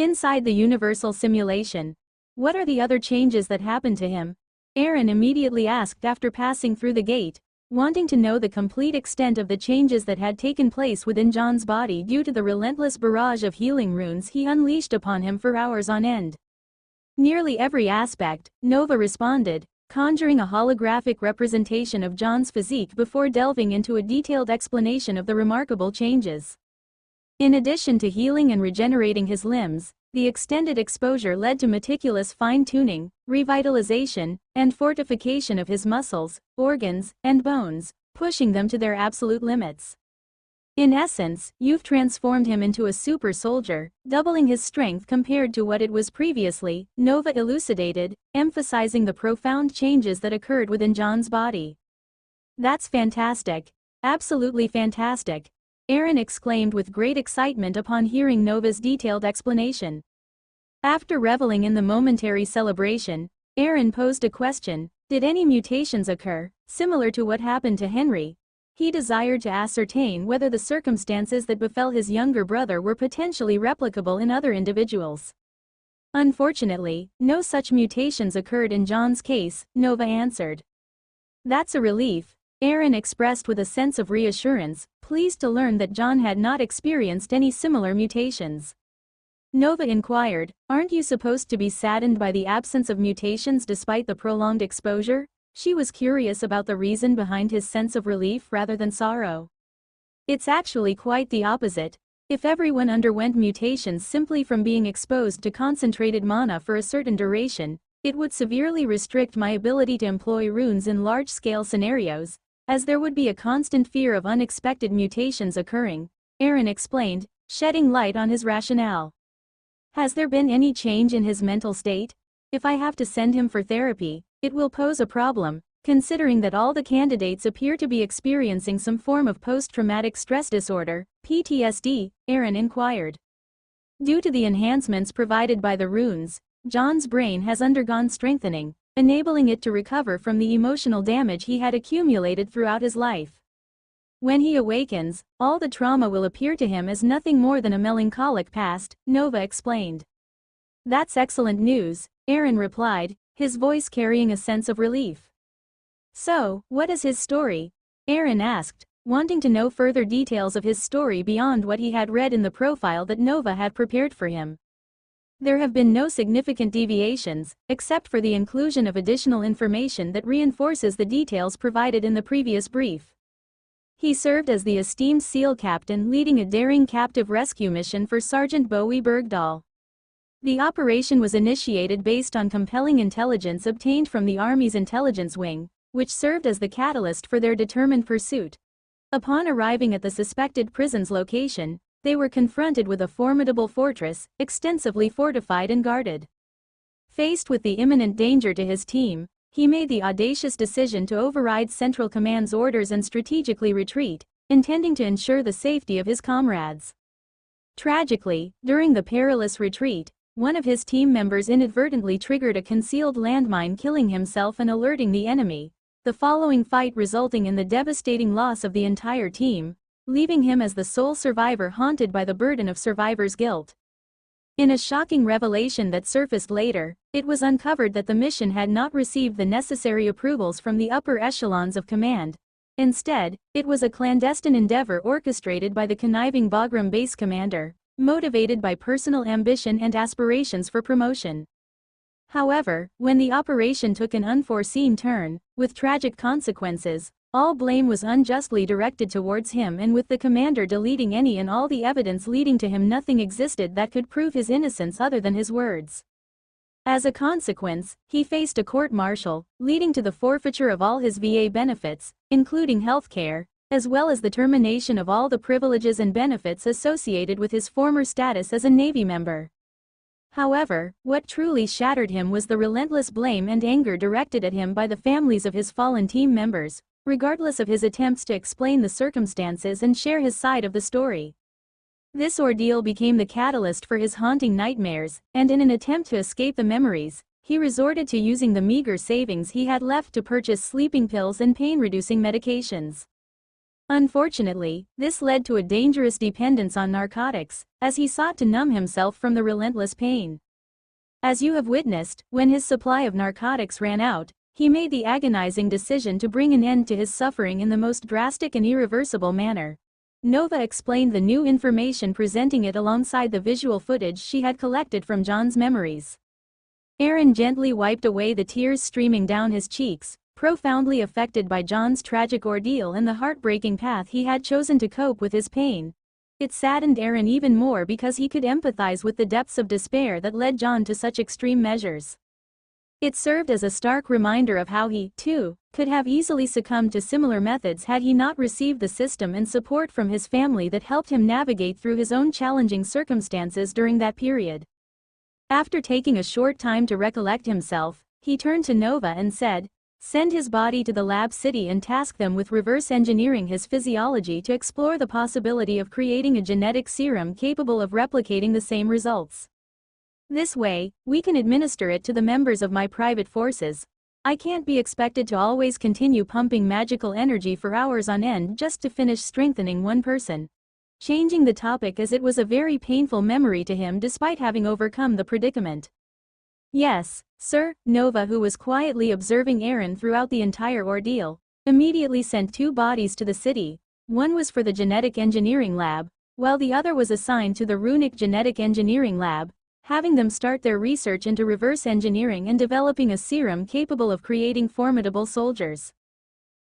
Inside the universal simulation. What are the other changes that happened to him? Aaron immediately asked after passing through the gate, wanting to know the complete extent of the changes that had taken place within John's body due to the relentless barrage of healing runes he unleashed upon him for hours on end. Nearly every aspect, Nova responded, conjuring a holographic representation of John's physique before delving into a detailed explanation of the remarkable changes. In addition to healing and regenerating his limbs, the extended exposure led to meticulous fine-tuning, revitalization, and fortification of his muscles, organs, and bones, pushing them to their absolute limits. In essence, you've transformed him into a super soldier, doubling his strength compared to what it was previously, Nova elucidated, emphasizing the profound changes that occurred within John's body. That's fantastic. Absolutely fantastic. Aaron exclaimed with great excitement upon hearing Nova's detailed explanation. After reveling in the momentary celebration, Aaron posed a question: did any mutations occur, similar to what happened to Henry? He desired to ascertain whether the circumstances that befell his younger brother were potentially replicable in other individuals. Unfortunately, no such mutations occurred in John's case, Nova answered. That's a relief, Aaron expressed with a sense of reassurance, pleased to learn that John had not experienced any similar mutations. Nova inquired, aren't you supposed to be saddened by the absence of mutations despite the prolonged exposure? She was curious about the reason behind his sense of relief rather than sorrow. It's actually quite the opposite. If everyone underwent mutations simply from being exposed to concentrated mana for a certain duration, it would severely restrict my ability to employ runes in large-scale scenarios, as there would be a constant fear of unexpected mutations occurring, Aaron explained, shedding light on his rationale. Has there been any change in his mental state? If I have to send him for therapy, it will pose a problem, considering that all the candidates appear to be experiencing some form of post-traumatic stress disorder, PTSD, Aaron inquired. Due to the enhancements provided by the runes, John's brain has undergone strengthening, enabling it to recover from the emotional damage he had accumulated throughout his life. When he awakens, all the trauma will appear to him as nothing more than a melancholic past, Nova explained. That's excellent news, Aaron replied, his voice carrying a sense of relief. So, what is his story? Aaron asked, wanting to know further details of his story beyond what he had read in the profile that Nova had prepared for him. There have been no significant deviations, except for the inclusion of additional information that reinforces the details provided in the previous brief. He served as the esteemed SEAL captain leading a daring captive rescue mission for Sergeant Bowie Bergdahl. The operation was initiated based on compelling intelligence obtained from the Army's intelligence wing, which served as the catalyst for their determined pursuit. Upon arriving at the suspected prison's location, they were confronted with a formidable fortress, extensively fortified and guarded. Faced with the imminent danger to his team, he made the audacious decision to override Central Command's orders and strategically retreat, intending to ensure the safety of his comrades. Tragically, during the perilous retreat, one of his team members inadvertently triggered a concealed landmine, killing himself and alerting the enemy, the following fight resulting in the devastating loss of the entire team, leaving him as the sole survivor haunted by the burden of survivor's guilt. In a shocking revelation that surfaced later, it was uncovered that the mission had not received the necessary approvals from the upper echelons of command. Instead, it was a clandestine endeavor orchestrated by the conniving Bagram base commander, motivated by personal ambition and aspirations for promotion. However, when the operation took an unforeseen turn, with tragic consequences, all blame was unjustly directed towards him, and with the commander deleting any and all the evidence leading to him, nothing existed that could prove his innocence other than his words. As a consequence, he faced a court-martial, leading to the forfeiture of all his VA benefits, including health care, as well as the termination of all the privileges and benefits associated with his former status as a Navy member. However, what truly shattered him was the relentless blame and anger directed at him by the families of his fallen team members, regardless of his attempts to explain the circumstances and share his side of the story. This ordeal became the catalyst for his haunting nightmares, and in an attempt to escape the memories, he resorted to using the meager savings he had left to purchase sleeping pills and pain-reducing medications. Unfortunately, this led to a dangerous dependence on narcotics, as he sought to numb himself from the relentless pain. As you have witnessed, when his supply of narcotics ran out, he made the agonizing decision to bring an end to his suffering in the most drastic and irreversible manner. Nova explained the new information, presenting it alongside the visual footage she had collected from John's memories. Aaron gently wiped away the tears streaming down his cheeks, profoundly affected by John's tragic ordeal and the heartbreaking path he had chosen to cope with his pain. It saddened Aaron even more because he could empathize with the depths of despair that led John to such extreme measures. It served as a stark reminder of how he, too, could have easily succumbed to similar methods had he not received the system and support from his family that helped him navigate through his own challenging circumstances during that period. After taking a short time to recollect himself, he turned to Nova and said, "Send his body to the lab city and task them with reverse engineering his physiology to explore the possibility of creating a genetic serum capable of replicating the same results. This way, we can administer it to the members of my private forces. I can't be expected to always continue pumping magical energy for hours on end just to finish strengthening one person." Changing the topic, as it was a very painful memory to him despite having overcome the predicament. "Yes, sir." Nova, who was quietly observing Aaron throughout the entire ordeal, immediately sent 2 bodies to the city. One was for the genetic engineering lab, while the other was assigned to the runic genetic engineering lab, having them start their research into reverse engineering and developing a serum capable of creating formidable soldiers.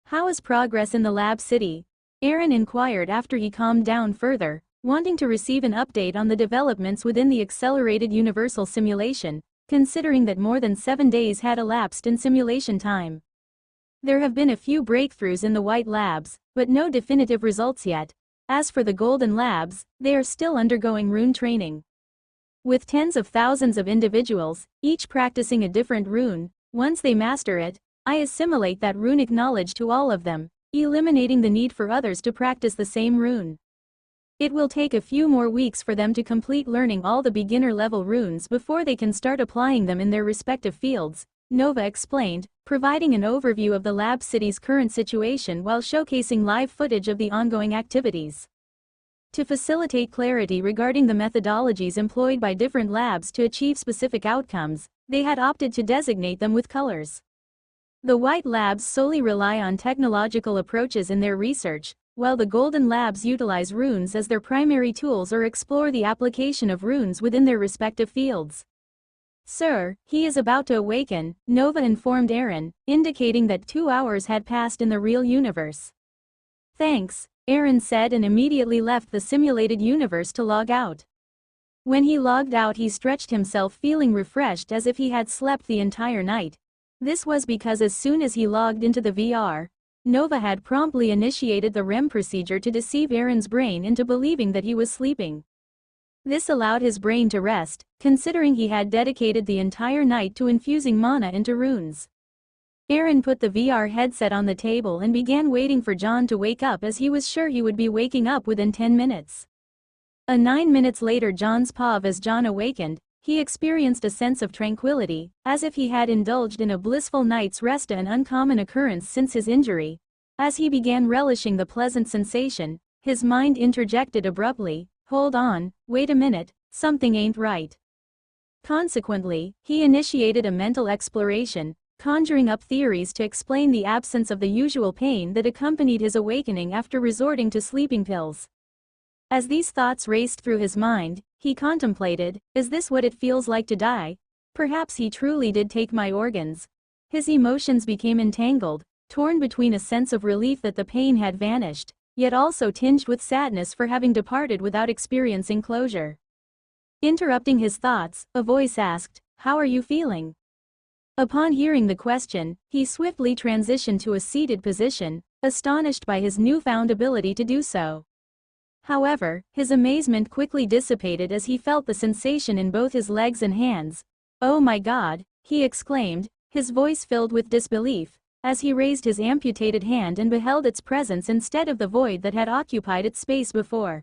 "How is progress in the lab city?" Aaron inquired after he calmed down further, wanting to receive an update on the developments within the accelerated universal simulation, considering that more than 7 days had elapsed in simulation time. "There have been a few breakthroughs in the white labs, but no definitive results yet. As for the golden labs, they are still undergoing rune training. With tens of thousands of individuals, each practicing a different rune. Once they master it, I assimilate that runic knowledge to all of them, eliminating the need for others to practice the same rune. It will take a few more weeks for them to complete learning all the beginner-level runes before they can start applying them in their respective fields," Nova explained, providing an overview of the lab city's current situation while showcasing live footage of the ongoing activities. To facilitate clarity regarding the methodologies employed by different labs to achieve specific outcomes, they had opted to designate them with colors. The white labs solely rely on technological approaches in their research, while the golden labs utilize runes as their primary tools or explore the application of runes within their respective fields. "Sir, he is about to awaken," Nova informed Aaron, indicating that 2 hours had passed in the real universe. "Thanks," Aaron said, and immediately left the simulated universe to log out. When he logged out, he stretched himself, feeling refreshed as if he had slept the entire night. This was because as soon as he logged into the VR, Nova had promptly initiated the REM procedure to deceive Aaron's brain into believing that he was sleeping. This allowed his brain to rest, considering he had dedicated the entire night to infusing mana into runes. Aaron put the VR headset on the table and began waiting for John to wake up, as he was sure he would be waking up within 10 minutes. 9 minutes later, John's pav. As John awakened, he experienced a sense of tranquility, as if he had indulged in a blissful night's rest, an uncommon occurrence since his injury. As he began relishing the pleasant sensation, his mind interjected abruptly, "Hold on, wait a minute, something ain't right." Consequently, he initiated a mental exploration, conjuring up theories to explain the absence of the usual pain that accompanied his awakening after resorting to sleeping pills. As these thoughts raced through his mind, he contemplated, "Is this what it feels like to die? Perhaps he truly did take my organs." His emotions became entangled, torn between a sense of relief that the pain had vanished, yet also tinged with sadness for having departed without experiencing closure. Interrupting his thoughts, a voice asked, "How are you feeling?" Upon hearing the question, he swiftly transitioned to a seated position, astonished by his newfound ability to do so. However, his amazement quickly dissipated as he felt the sensation in both his legs and hands. "Oh my God," he exclaimed, his voice filled with disbelief, as he raised his amputated hand and beheld its presence instead of the void that had occupied its space before.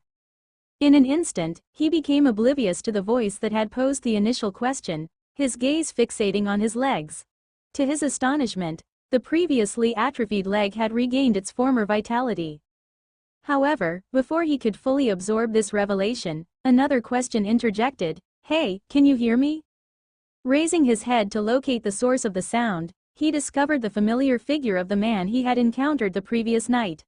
In an instant, he became oblivious to the voice that had posed the initial question, his gaze fixating on his legs. To his astonishment, the previously atrophied leg had regained its former vitality. However, before he could fully absorb this revelation, another question interjected. "Hey, can you hear me?" Raising his head to locate the source of the sound, he discovered the familiar figure of the man he had encountered the previous night.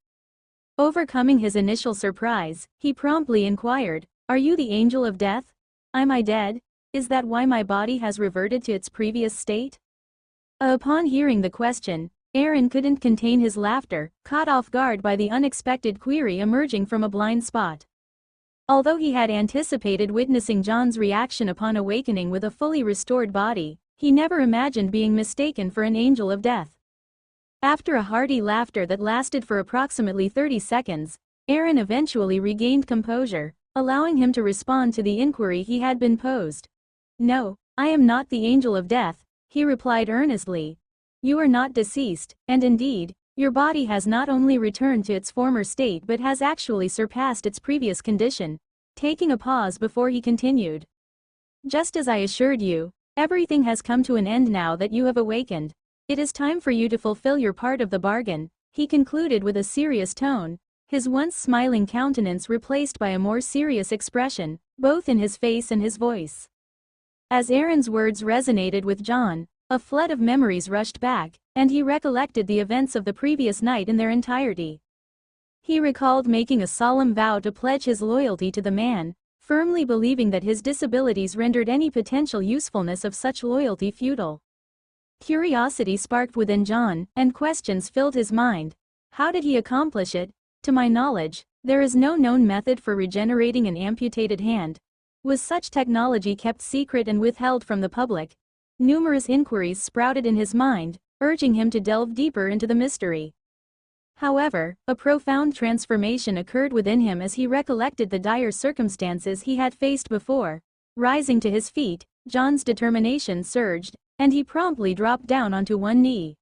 Overcoming his initial surprise, he promptly inquired, "Are you the angel of death? Am I dead? Is that why my body has reverted to its previous state?" Upon hearing the question, Aaron couldn't contain his laughter, caught off guard by the unexpected query emerging from a blind spot. Although he had anticipated witnessing John's reaction upon awakening with a fully restored body, he never imagined being mistaken for an angel of death. After a hearty laughter that lasted for approximately 30 seconds, Aaron eventually regained composure, allowing him to respond to the inquiry he had been posed. "No, I am not the angel of death," he replied earnestly. "You are not deceased, and indeed, your body has not only returned to its former state but has actually surpassed its previous condition." Taking a pause before he continued. "Just as I assured you, everything has come to an end now that you have awakened. It is time for you to fulfill your part of the bargain," he concluded with a serious tone, his once smiling countenance replaced by a more serious expression, both in his face and his voice. As Aaron's words resonated with John, a flood of memories rushed back, and he recollected the events of the previous night in their entirety. He recalled making a solemn vow to pledge his loyalty to the man, firmly believing that his disabilities rendered any potential usefulness of such loyalty futile. Curiosity sparked within John, and questions filled his mind. How did he accomplish it? To my knowledge, there is no known method for regenerating an amputated hand. Was such technology kept secret and withheld from the public? Numerous inquiries sprouted in his mind, urging him to delve deeper into the mystery. However, a profound transformation occurred within him as he recollected the dire circumstances he had faced before. Rising to his feet, John's determination surged, and he promptly dropped down onto one knee.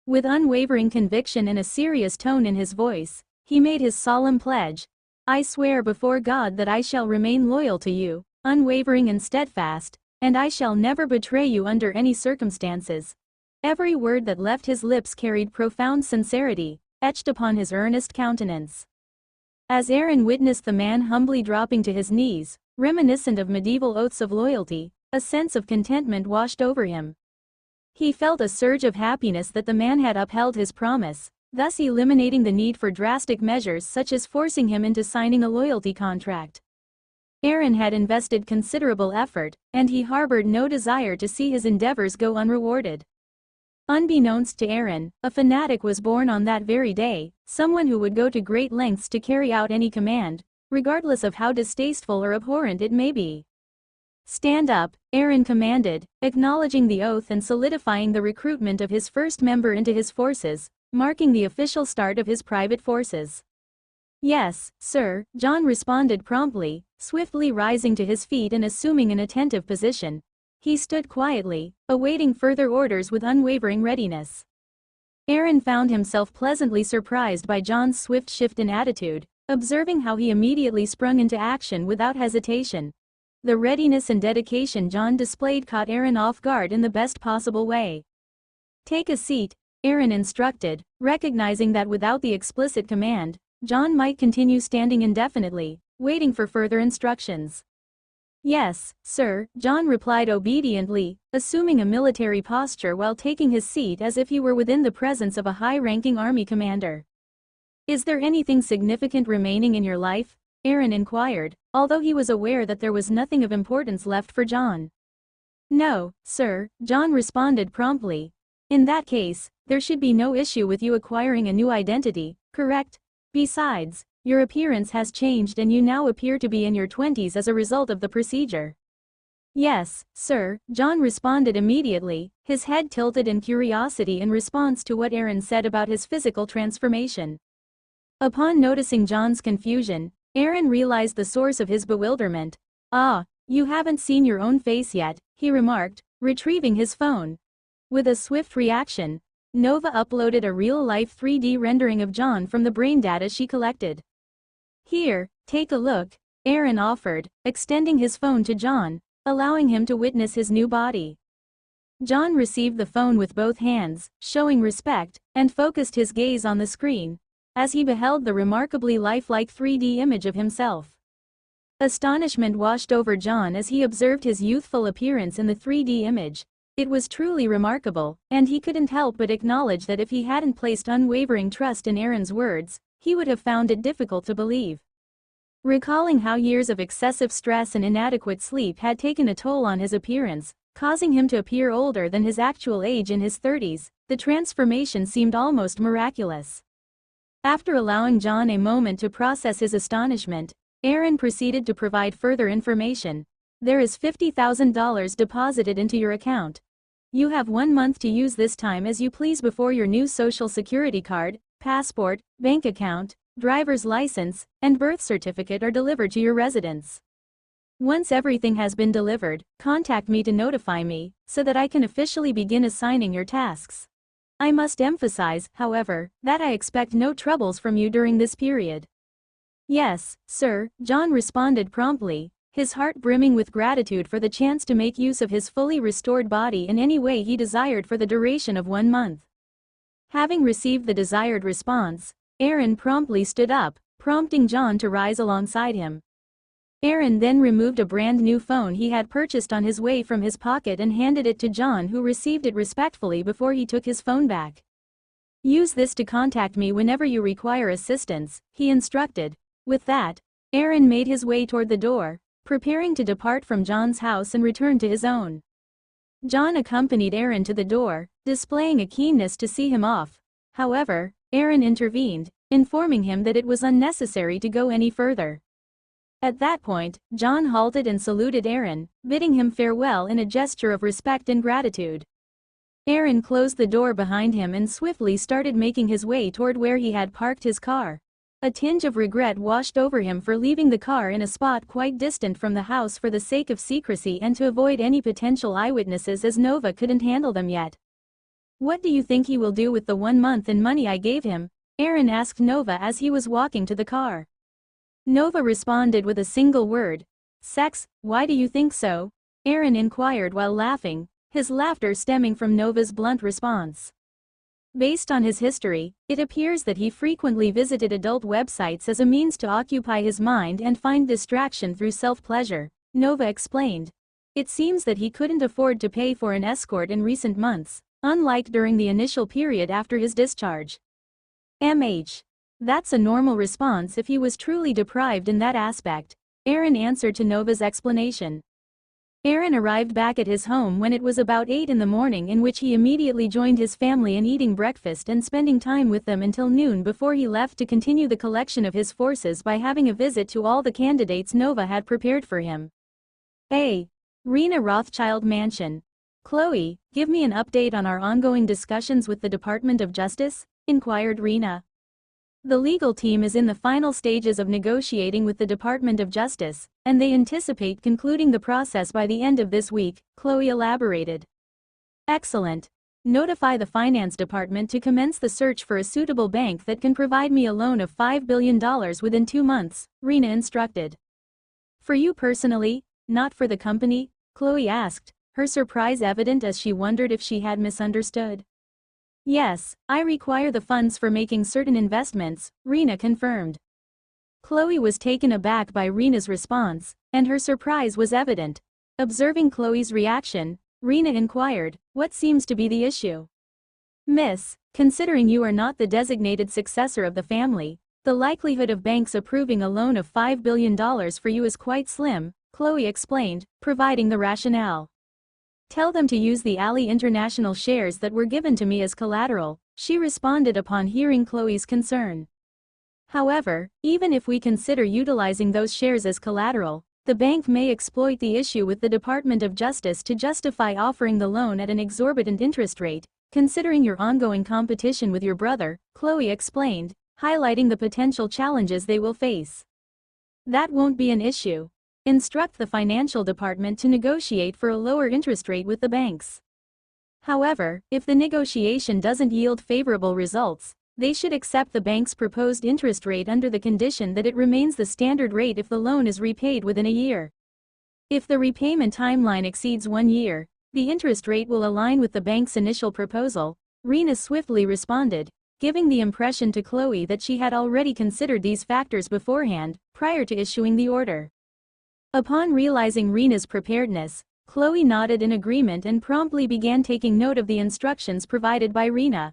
With unwavering conviction and a serious tone in his voice, he made his solemn pledge. "I swear before God that I shall remain loyal to you, unwavering and steadfast, and I shall never betray you under any circumstances." Every word that left his lips carried profound sincerity, etched upon his earnest countenance. As Aaron witnessed the man humbly dropping to his knees, reminiscent of medieval oaths of loyalty, a sense of contentment washed over him. He felt a surge of happiness that the man had upheld his promise, thus eliminating the need for drastic measures such as forcing him into signing a loyalty contract. Aaron had invested considerable effort, and he harbored no desire to see his endeavors go unrewarded. Unbeknownst to Aaron, a fanatic was born on that very day, someone who would go to great lengths to carry out any command, regardless of how distasteful or abhorrent it may be. "Stand up," Aaron commanded, acknowledging the oath and solidifying the recruitment of his first member into his forces, marking the official start of his private forces. "Yes, sir," John responded promptly, swiftly rising to his feet and assuming an attentive position. He stood quietly, awaiting further orders with unwavering readiness. Aaron found himself pleasantly surprised by John's swift shift in attitude, observing how he immediately sprung into action without hesitation. The readiness and dedication John displayed caught Aaron off guard in the best possible way. "Take a seat," Aaron instructed, recognizing that without the explicit command, John might continue standing indefinitely, waiting for further instructions. "Yes, sir," John replied obediently, assuming a military posture while taking his seat as if he were within the presence of a high-ranking army commander. "Is there anything significant remaining in your life?" Aaron inquired, although he was aware that there was nothing of importance left for John. "No, sir," John responded promptly. "In that case, there should be no issue with you acquiring a new identity, correct? Besides, your appearance has changed and you now appear to be in your 20s as a result of the procedure." "Yes, sir," John responded immediately, his head tilted in curiosity in response to what Aaron said about his physical transformation. Upon noticing John's confusion, Aaron realized the source of his bewilderment. "Ah, you haven't seen your own face yet," he remarked, retrieving his phone. With a swift reaction, Nova uploaded a real-life 3D rendering of John from the brain data she collected. "Here, take a look," Aaron offered, extending his phone to John, allowing him to witness his new body. John received the phone with both hands, showing respect, and focused his gaze on the screen. as he beheld the remarkably lifelike 3D image of himself. Astonishment washed over John as he observed his youthful appearance in the 3D image. It was truly remarkable, and he couldn't help but acknowledge that if he hadn't placed unwavering trust in Aaron's words, he would have found it difficult to believe. Recalling how years of excessive stress and inadequate sleep had taken a toll on his appearance, causing him to appear older than his actual age in his 30s, the transformation seemed almost miraculous. After allowing John a moment to process his astonishment, Aaron proceeded to provide further information. There is $50,000 deposited into your account. You have 1 month to use this time as you please before your new social security card, passport, bank account, driver's license, and birth certificate are delivered to your residence. Once everything has been delivered, contact me to notify me, so that I can officially begin assigning your tasks. I must emphasize, however, that I expect no troubles from you during this period. Yes, sir, John responded promptly, his heart brimming with gratitude for the chance to make use of his fully restored body in any way he desired for the duration of 1 month. Having received the desired response, Aaron promptly stood up, prompting John to rise alongside him. Aaron then removed a brand new phone he had purchased on his way from his pocket and handed it to John, who received it respectfully before he took his phone back. Use this to contact me whenever you require assistance, he instructed. With that, Aaron made his way toward the door, preparing to depart from John's house and return to his own. John accompanied Aaron to the door, displaying a keenness to see him off. However, Aaron intervened, informing him that it was unnecessary to go any further. At that point, John halted and saluted Aaron, bidding him farewell in a gesture of respect and gratitude. Aaron closed the door behind him and swiftly started making his way toward where he had parked his car. A tinge of regret washed over him for leaving the car in a spot quite distant from the house for the sake of secrecy and to avoid any potential eyewitnesses, as Nova couldn't handle them yet. What do you think he will do with the 1 month in money I gave him? Aaron asked Nova as he was walking to the car. Nova responded with a single word. Sex. Why do you think so? Aaron inquired while laughing, his laughter stemming from Nova's blunt response. Based on his history, it appears that he frequently visited adult websites as a means to occupy his mind and find distraction through self-pleasure, Nova explained. It seems that he couldn't afford to pay for an escort in recent months, unlike during the initial period after his discharge. That's a normal response if he was truly deprived in that aspect, Aaron answered to Nova's explanation. Aaron arrived back at his home when it was about 8 in the morning, in which he immediately joined his family in eating breakfast and spending time with them until noon before he left to continue the collection of his forces by having a visit to all the candidates Nova had prepared for him. Rena Rothschild Mansion. Chloe, give me an update on our ongoing discussions with the Department of Justice, inquired Rena. The legal team is in the final stages of negotiating with the Department of Justice, and they anticipate concluding the process by the end of this week, Chloe elaborated. Excellent. Notify the finance department to commence the search for a suitable bank that can provide me a loan of $5 billion within 2 months, Rena instructed. For you personally, not for the company? Chloe asked, her surprise evident as she wondered if she had misunderstood. Yes, I require the funds for making certain investments, Rena confirmed. Chloe was taken aback by Rena's response, and her surprise was evident. Observing Chloe's reaction, Rena inquired, what seems to be the issue? Miss, considering you are not the designated successor of the family, the likelihood of banks approving a loan of $5 billion for you is quite slim, Chloe explained, providing the rationale. Tell them to use the Ali International shares that were given to me as collateral, she responded upon hearing Chloe's concern. However, even if we consider utilizing those shares as collateral, the bank may exploit the issue with the Department of Justice to justify offering the loan at an exorbitant interest rate, considering your ongoing competition with your brother, Chloe explained, highlighting the potential challenges they will face. That won't be an issue. Instruct the financial department to negotiate for a lower interest rate with the banks. However, if the negotiation doesn't yield favorable results, they should accept the bank's proposed interest rate under the condition that it remains the standard rate if the loan is repaid within a year. If the repayment timeline exceeds 1 year, the interest rate will align with the bank's initial proposal, Rena swiftly responded, giving the impression to Chloe that she had already considered these factors beforehand, prior to issuing the order. Upon realizing Rena's preparedness, Chloe nodded in agreement and promptly began taking note of the instructions provided by Rena.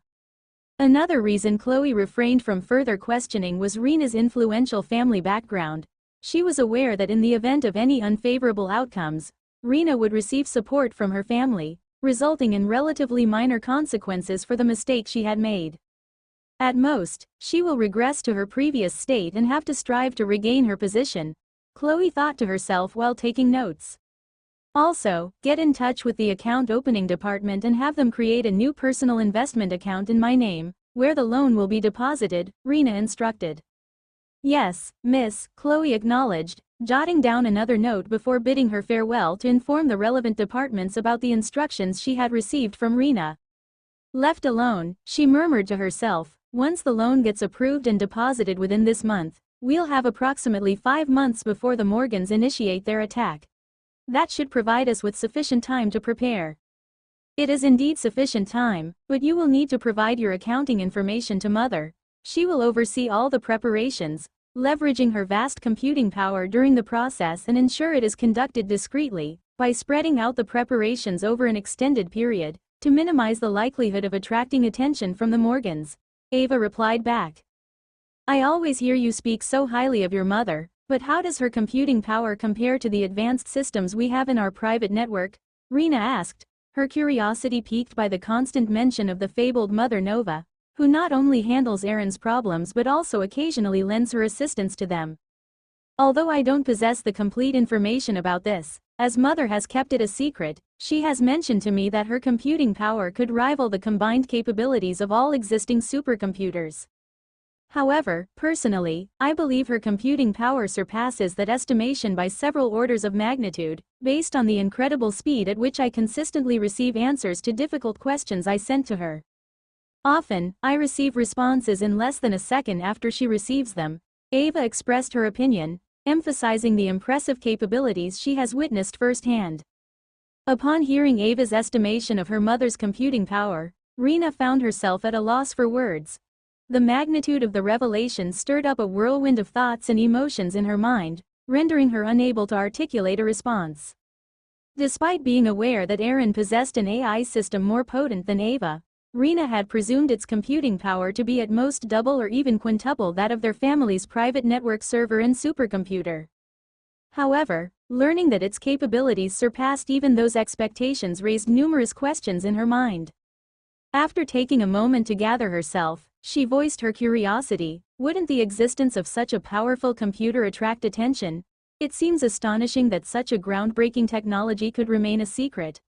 Another reason Chloe refrained from further questioning was Rena's influential family background. She was aware that in the event of any unfavorable outcomes, Rena would receive support from her family, resulting in relatively minor consequences for the mistake she had made. At most, she will regress to her previous state and have to strive to regain her position, Chloe thought to herself while taking notes. Also, get in touch with the account opening department and have them create a new personal investment account in my name, where the loan will be deposited, Rena instructed. Yes, miss, Chloe acknowledged, jotting down another note before bidding her farewell to inform the relevant departments about the instructions she had received from Rena. Left alone, she murmured to herself, once the loan gets approved and deposited within this month, we'll have approximately 5 months before the Morgans initiate their attack. That should provide us with sufficient time to prepare. It is indeed sufficient time, but you will need to provide your accounting information to Mother. She will oversee all the preparations, leveraging her vast computing power during the process and ensure it is conducted discreetly, by spreading out the preparations over an extended period, to minimize the likelihood of attracting attention from the Morgans. Ava replied back. I always hear you speak so highly of your mother, but how does her computing power compare to the advanced systems we have in our private network? Rena asked, her curiosity piqued by the constant mention of the fabled Mother Nova, who not only handles Aaron's problems but also occasionally lends her assistance to them. Although I don't possess the complete information about this, as Mother has kept it a secret, she has mentioned to me that her computing power could rival the combined capabilities of all existing supercomputers. However, personally, I believe her computing power surpasses that estimation by several orders of magnitude, based on the incredible speed at which I consistently receive answers to difficult questions I sent to her. Often, I receive responses in less than a second after she receives them. Ava expressed her opinion, emphasizing the impressive capabilities she has witnessed firsthand. Upon hearing Ava's estimation of her mother's computing power, Rena found herself at a loss for words. The magnitude of the revelation stirred up a whirlwind of thoughts and emotions in her mind, rendering her unable to articulate a response. Despite being aware that Aaron possessed an AI system more potent than Ava, Rena had presumed its computing power to be at most double or even quintuple that of their family's private network server and supercomputer. However, learning that its capabilities surpassed even those expectations raised numerous questions in her mind. After taking a moment to gather herself, she voiced her curiosity. Wouldn't the existence of such a powerful computer attract attention? It seems astonishing that such a groundbreaking technology could remain a secret.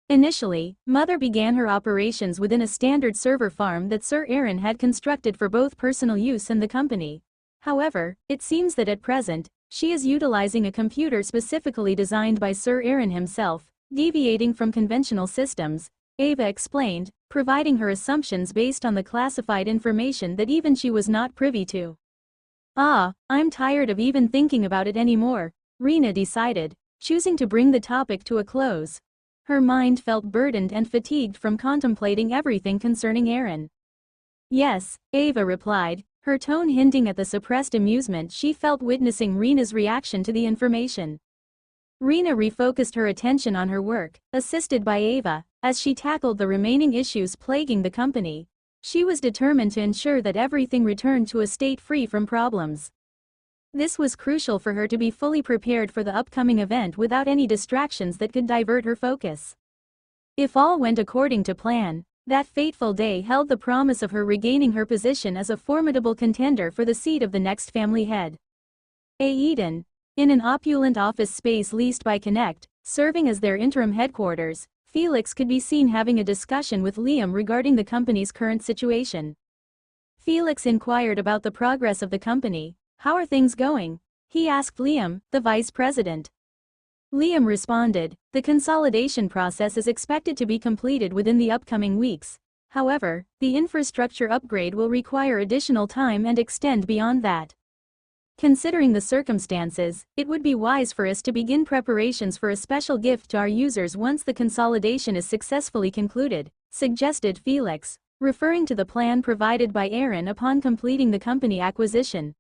Initially, Mother began her operations within a standard server farm that Sir Aaron had constructed for both personal use and the company. However, it seems that at present, she is utilizing a computer specifically designed by Sir Aaron himself, deviating from conventional systems, Ava explained, providing her assumptions based on the classified information that even she was not privy to. I'm tired of even thinking about it anymore, Rena decided, choosing to bring the topic to a close. Her mind felt burdened and fatigued from contemplating everything concerning Aaron. Yes, Ava replied, her tone hinting at the suppressed amusement she felt witnessing Rena's reaction to the information. Rena refocused her attention on her work, assisted by Ava, as she tackled the remaining issues plaguing the company. She was determined to ensure that everything returned to a state free from problems. This was crucial for her to be fully prepared for the upcoming event without any distractions that could divert her focus. If all went according to plan, that fateful day held the promise of her regaining her position as a formidable contender for the seat of the next family head. Eden. In an opulent office space leased by Connect, serving as their interim headquarters, Felix could be seen having a discussion with Liam regarding the company's current situation. Felix inquired about the progress of the company. How are things going? He asked Liam, the vice president. Liam responded, the consolidation process is expected to be completed within the upcoming weeks. However, the infrastructure upgrade will require additional time and extend beyond that. Considering the circumstances, it would be wise for us to begin preparations for a special gift to our users once the consolidation is successfully concluded, suggested Felix, referring to the plan provided by Aaron upon completing the company acquisition.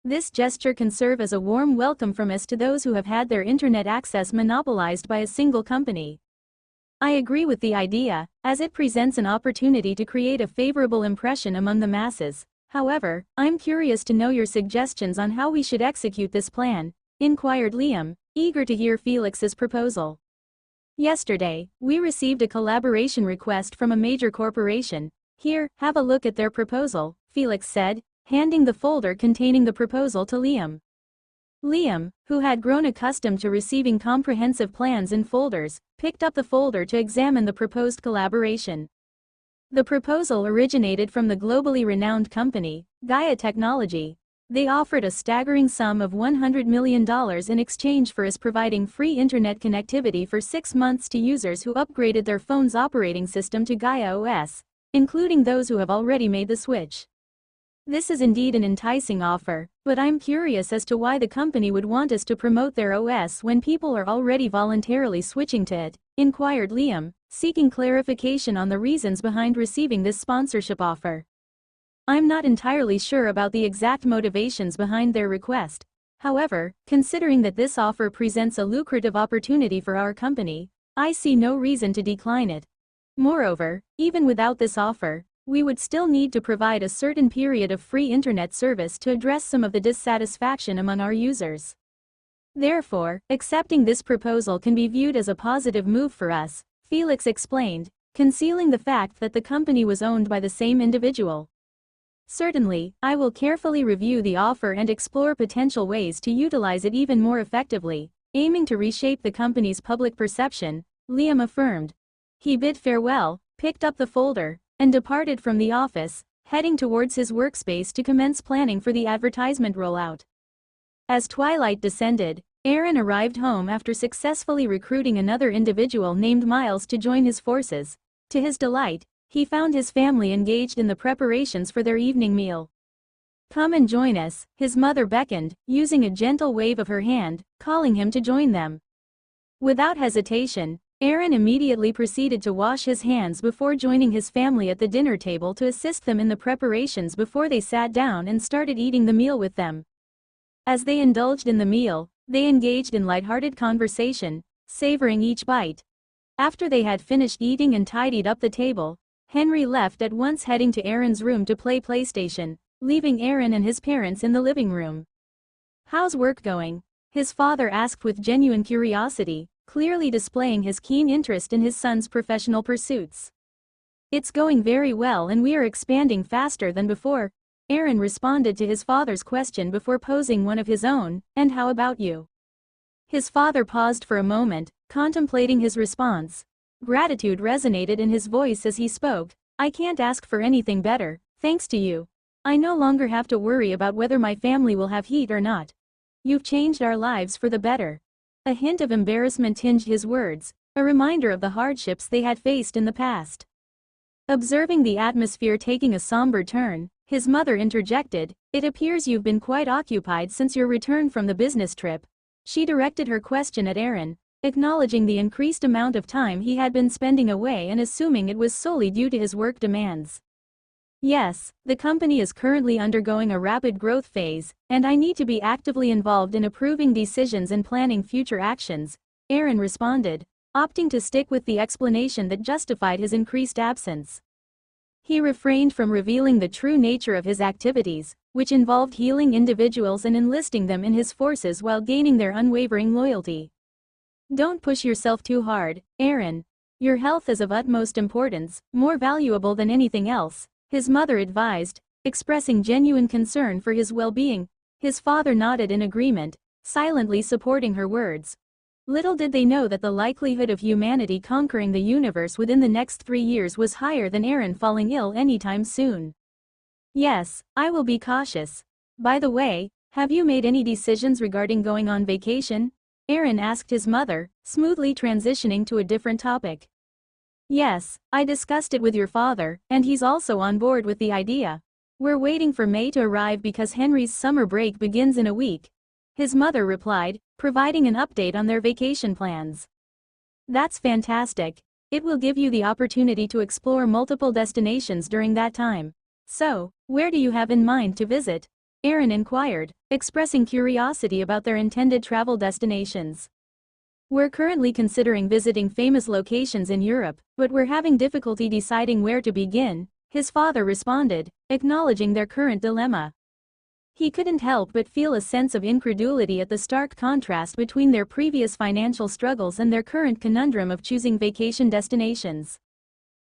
This gesture can serve as a warm welcome from us to those who have had their internet access monopolized by a single company. I agree with the idea, as it presents an opportunity to create a favorable impression among the masses. However, I'm curious to know your suggestions on how we should execute this plan, inquired Liam, eager to hear Felix's proposal. Yesterday, we received a collaboration request from a major corporation. Here, have a look at their proposal, Felix said, handing the folder containing the proposal to Liam. Liam, who had grown accustomed to receiving comprehensive plans in folders, picked up the folder to examine the proposed collaboration. The proposal originated from the globally renowned company, Gaia Technology. They offered a staggering sum of $100 million in exchange for us providing free internet connectivity for 6 months to users who upgraded their phone's operating system to Gaia OS, including those who have already made the switch. This is indeed an enticing offer, but I'm curious as to why the company would want us to promote their OS when people are already voluntarily switching to it, inquired Liam, seeking clarification on the reasons behind receiving this sponsorship offer. I'm not entirely sure about the exact motivations behind their request. However, considering that this offer presents a lucrative opportunity for our company, I see no reason to decline it. Moreover, even without this offer, we would still need to provide a certain period of free internet service to address some of the dissatisfaction among our users. Therefore, accepting this proposal can be viewed as a positive move for us, Felix explained, concealing the fact that the company was owned by the same individual. Certainly, I will carefully review the offer and explore potential ways to utilize it even more effectively, aiming to reshape the company's public perception, Liam affirmed. He bid farewell, picked up the folder, and departed from the office, heading towards his workspace to commence planning for the advertisement rollout. As twilight descended, Aaron arrived home after successfully recruiting another individual named Miles to join his forces. To his delight, he found his family engaged in the preparations for their evening meal. "Come and join us," his mother beckoned, using a gentle wave of her hand, calling him to join them. Without hesitation, Aaron immediately proceeded to wash his hands before joining his family at the dinner table to assist them in the preparations before they sat down and started eating the meal with them. As they indulged in the meal, they engaged in lighthearted conversation, savoring each bite. After they had finished eating and tidied up the table, Henry left at once, heading to Aaron's room to play PlayStation, leaving Aaron and his parents in the living room. "How's work going?" his father asked with genuine curiosity, clearly displaying his keen interest in his son's professional pursuits. "It's going very well and we are expanding faster than before," Aaron responded to his father's question before posing one of his own, "And how about you?" His father paused for a moment, contemplating his response. Gratitude resonated in his voice as he spoke. "I can't ask for anything better, thanks to you. I no longer have to worry about whether my family will have heat or not. You've changed our lives for the better." A hint of embarrassment tinged his words, a reminder of the hardships they had faced in the past. Observing the atmosphere taking a somber turn, his mother interjected, "It appears you've been quite occupied since your return from the business trip." She directed her question at Aaron, acknowledging the increased amount of time he had been spending away and assuming it was solely due to his work demands. "Yes, the company is currently undergoing a rapid growth phase, and I need to be actively involved in approving decisions and planning future actions," Aaron responded, opting to stick with the explanation that justified his increased absence. He refrained from revealing the true nature of his activities, which involved healing individuals and enlisting them in his forces while gaining their unwavering loyalty. "Don't push yourself too hard, Aaron. Your health is of utmost importance, more valuable than anything else," his mother advised, expressing genuine concern for his well-being. His father nodded in agreement, silently supporting her words. Little did they know that the likelihood of humanity conquering the universe within the next 3 years was higher than Aaron falling ill anytime soon. "Yes, I will be cautious. By the way, have you made any decisions regarding going on vacation?" Aaron asked his mother, smoothly transitioning to a different topic. "Yes, I discussed it with your father, and he's also on board with the idea. We're waiting for May to arrive because Henry's summer break begins in a week," his mother replied, providing an update on their vacation plans. "That's fantastic. It will give you the opportunity to explore multiple destinations during that time. So, where do you have in mind to visit? Aaron inquired, expressing curiosity about their intended travel destinations. We're currently considering visiting famous locations in Europe, but we're having difficulty deciding where to begin, his father responded, acknowledging their current dilemma. He couldn't help but feel a sense of incredulity at the stark contrast between their previous financial struggles and their current conundrum of choosing vacation destinations.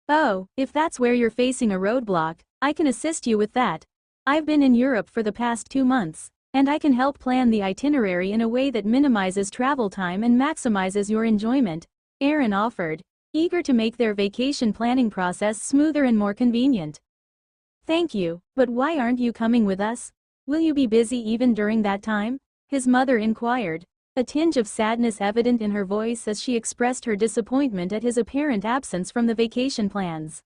Oh, if that's where you're facing a roadblock, I can assist you with that. I've been in Europe for the past 2 months, and I can help plan the itinerary in a way that minimizes travel time and maximizes your enjoyment, Aaron offered, eager to make their vacation planning process smoother and more convenient. Thank you, but why aren't you coming with us? Will you be busy even during that time? His mother inquired, a tinge of sadness evident in her voice as she expressed her disappointment at his apparent absence from the vacation plans.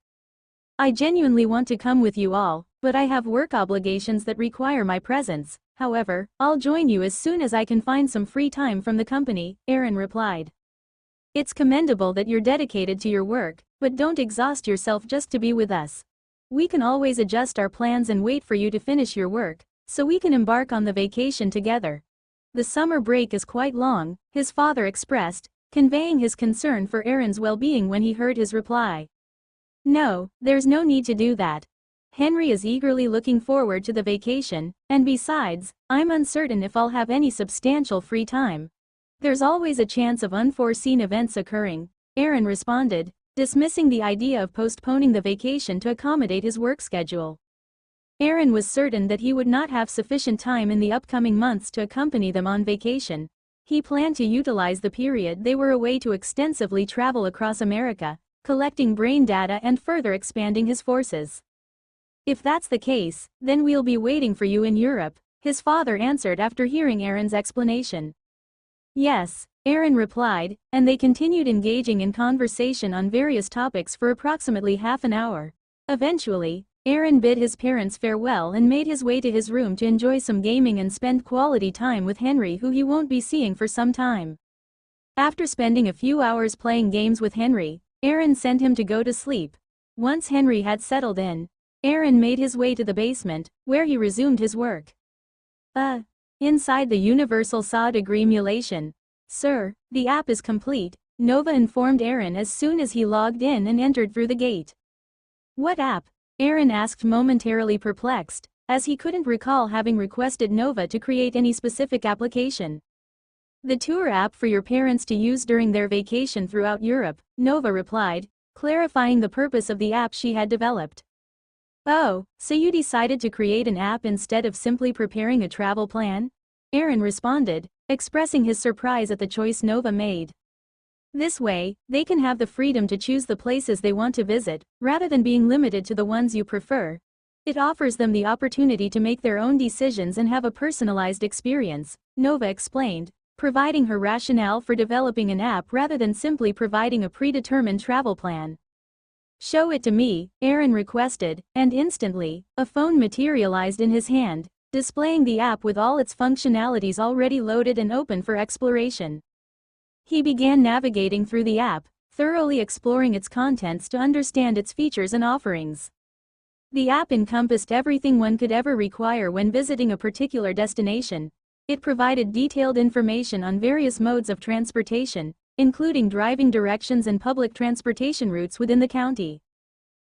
I genuinely want to come with you all, but I have work obligations that require my presence. However, I'll join you as soon as I can find some free time from the company, Aaron replied. It's commendable that you're dedicated to your work, but don't exhaust yourself just to be with us. We can always adjust our plans and wait for you to finish your work, so we can embark on the vacation together. The summer break is quite long, his father expressed, conveying his concern for Aaron's well-being when he heard his reply. No, there's no need to do that. Henry is eagerly looking forward to the vacation, and besides, I'm uncertain if I'll have any substantial free time. There's always a chance of unforeseen events occurring, Aaron responded, dismissing the idea of postponing the vacation to accommodate his work schedule. Aaron was certain that he would not have sufficient time in the upcoming months to accompany them on vacation. He planned to utilize the period they were away to extensively travel across America, collecting brain data and further expanding his forces. If that's the case, then we'll be waiting for you in Europe, his father answered after hearing Aaron's explanation. Yes, Aaron replied, and they continued engaging in conversation on various topics for approximately half an hour. Eventually, Aaron bid his parents farewell and made his way to his room to enjoy some gaming and spend quality time with Henry, who he won't be seeing for some time. After spending a few hours playing games with Henry, Aaron sent him to go to sleep. Once Henry had settled in, Aaron made his way to the basement, where he resumed his work. Inside the Universal Saw degree emulation. Sir, the app is complete, Nova informed Aaron as soon as he logged in and entered through the gate. What app? Aaron asked, momentarily perplexed, as he couldn't recall having requested Nova to create any specific application. The tour app for your parents to use during their vacation throughout Europe, Nova replied, clarifying the purpose of the app she had developed. Oh, so you decided to create an app instead of simply preparing a travel plan? Aaron responded, expressing his surprise at the choice Nova made. This way, they can have the freedom to choose the places they want to visit, rather than being limited to the ones you prefer. It offers them the opportunity to make their own decisions and have a personalized experience, Nova explained, providing her rationale for developing an app rather than simply providing a predetermined travel plan. Show it to me, Aaron requested, and instantly, a phone materialized in his hand, displaying the app with all its functionalities already loaded and open for exploration. He began navigating through the app, thoroughly exploring its contents to understand its features and offerings. The app encompassed everything one could ever require when visiting a particular destination. It provided detailed information on various modes of transportation, including driving directions and public transportation routes within the county.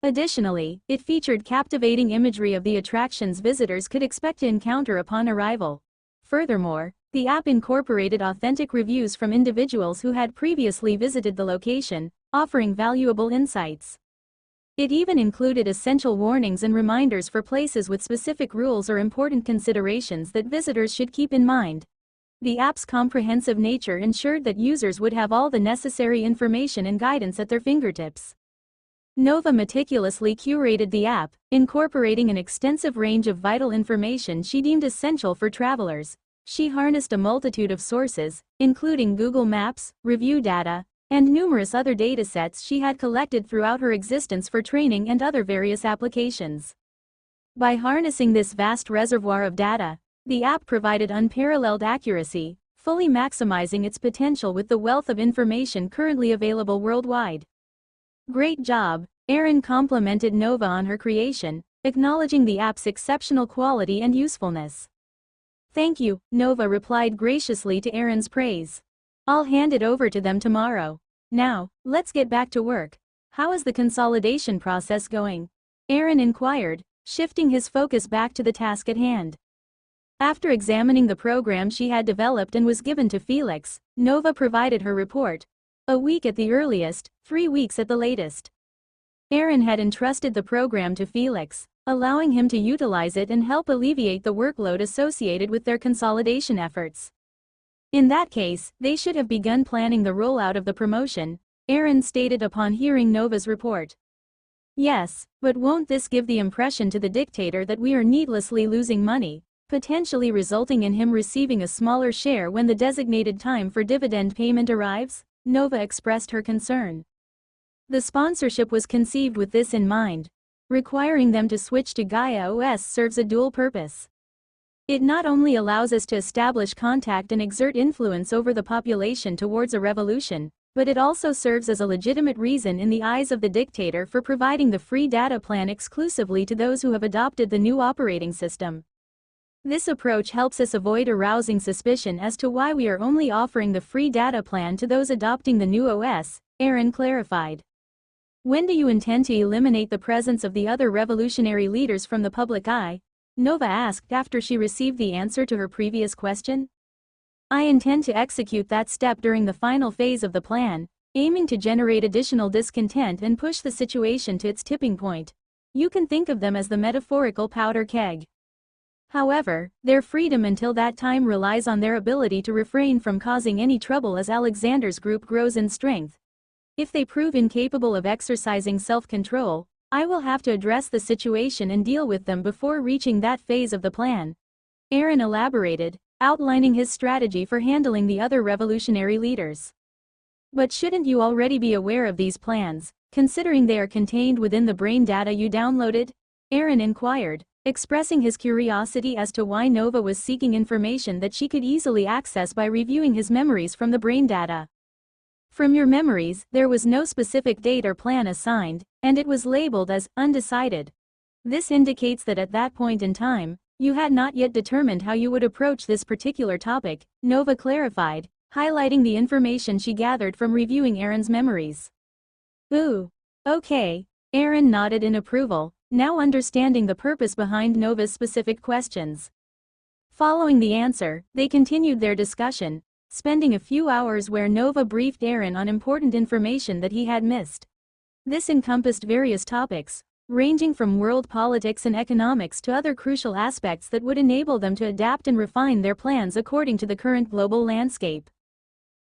Additionally, it featured captivating imagery of the attractions visitors could expect to encounter upon arrival. Furthermore, the app incorporated authentic reviews from individuals who had previously visited the location, offering valuable insights. It even included essential warnings and reminders for places with specific rules or important considerations that visitors should keep in mind. The app's comprehensive nature ensured that users would have all the necessary information and guidance at their fingertips. Nova meticulously curated the app, incorporating an extensive range of vital information she deemed essential for travelers. She harnessed a multitude of sources, including Google Maps, review data, and numerous other datasets she had collected throughout her existence for training and other various applications. By harnessing this vast reservoir of data, the app provided unparalleled accuracy, fully maximizing its potential with the wealth of information currently available worldwide. Great job, Aaron complimented Nova on her creation, acknowledging the app's exceptional quality and usefulness. Thank you, Nova replied graciously to Aaron's praise. I'll hand it over to them tomorrow. Now, let's get back to work. How is the consolidation process going? Aaron inquired, shifting his focus back to the task at hand. After examining the program she had developed and was given to Felix, Nova provided her report. A week at the earliest, 3 weeks at the latest. Aaron had entrusted the program to Felix, allowing him to utilize it and help alleviate the workload associated with their consolidation efforts. In that case, they should have begun planning the rollout of the promotion, Aaron stated upon hearing Nova's report. Yes, but won't this give the impression to the dictator that we are needlessly losing money, potentially resulting in him receiving a smaller share when the designated time for dividend payment arrives? Nova expressed her concern. The sponsorship was conceived with this in mind. Requiring them to switch to Gaia OS serves a dual purpose. It not only allows us to establish contact and exert influence over the population towards a revolution, but it also serves as a legitimate reason in the eyes of the dictator for providing the free data plan exclusively to those who have adopted the new operating system. This approach helps us avoid arousing suspicion as to why we are only offering the free data plan to those adopting the new OS, Aaron clarified. When do you intend to eliminate the presence of the other revolutionary leaders from the public eye? Nova asked after she received the answer to her previous question. I intend to execute that step during the final phase of the plan, aiming to generate additional discontent and push the situation to its tipping point. You can think of them as the metaphorical powder keg. However, their freedom until that time relies on their ability to refrain from causing any trouble as Alexander's group grows in strength. If they prove incapable of exercising self-control, I will have to address the situation and deal with them before reaching that phase of the plan. Aaron elaborated, outlining his strategy for handling the other revolutionary leaders. But shouldn't you already be aware of these plans, considering they are contained within the brain data you downloaded? Aaron inquired, expressing his curiosity as to why Nova was seeking information that she could easily access by reviewing his memories from the brain data. From your memories, there was no specific date or plan assigned, and it was labeled as undecided. This indicates that at that point in time, you had not yet determined how you would approach this particular topic, Nova clarified, highlighting the information she gathered from reviewing Aaron's memories. Ooh. Okay. Aaron nodded in approval, now understanding the purpose behind Nova's specific questions. Following the answer, they continued their discussion, spending a few hours where Nova briefed Aaron on important information that he had missed. This encompassed various topics, ranging from world politics and economics to other crucial aspects that would enable them to adapt and refine their plans according to the current global landscape.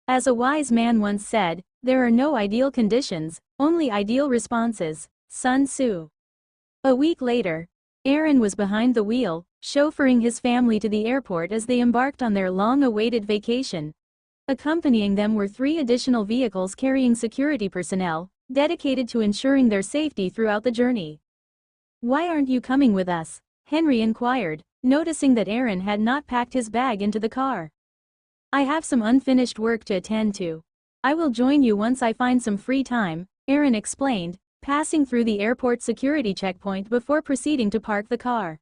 As a wise man once said, there are no ideal conditions, only ideal responses. Sun Tzu. A week later, Aaron was behind the wheel, chauffeuring his family to the airport as they embarked on their long-awaited vacation. Accompanying them were 3 additional vehicles carrying security personnel, dedicated to ensuring their safety throughout the journey. Why aren't you coming with us? Henry inquired, noticing that Aaron had not packed his bag into the car. I have some unfinished work to attend to. I will join you once I find some free time, Aaron explained, passing through the airport security checkpoint before proceeding to park the car.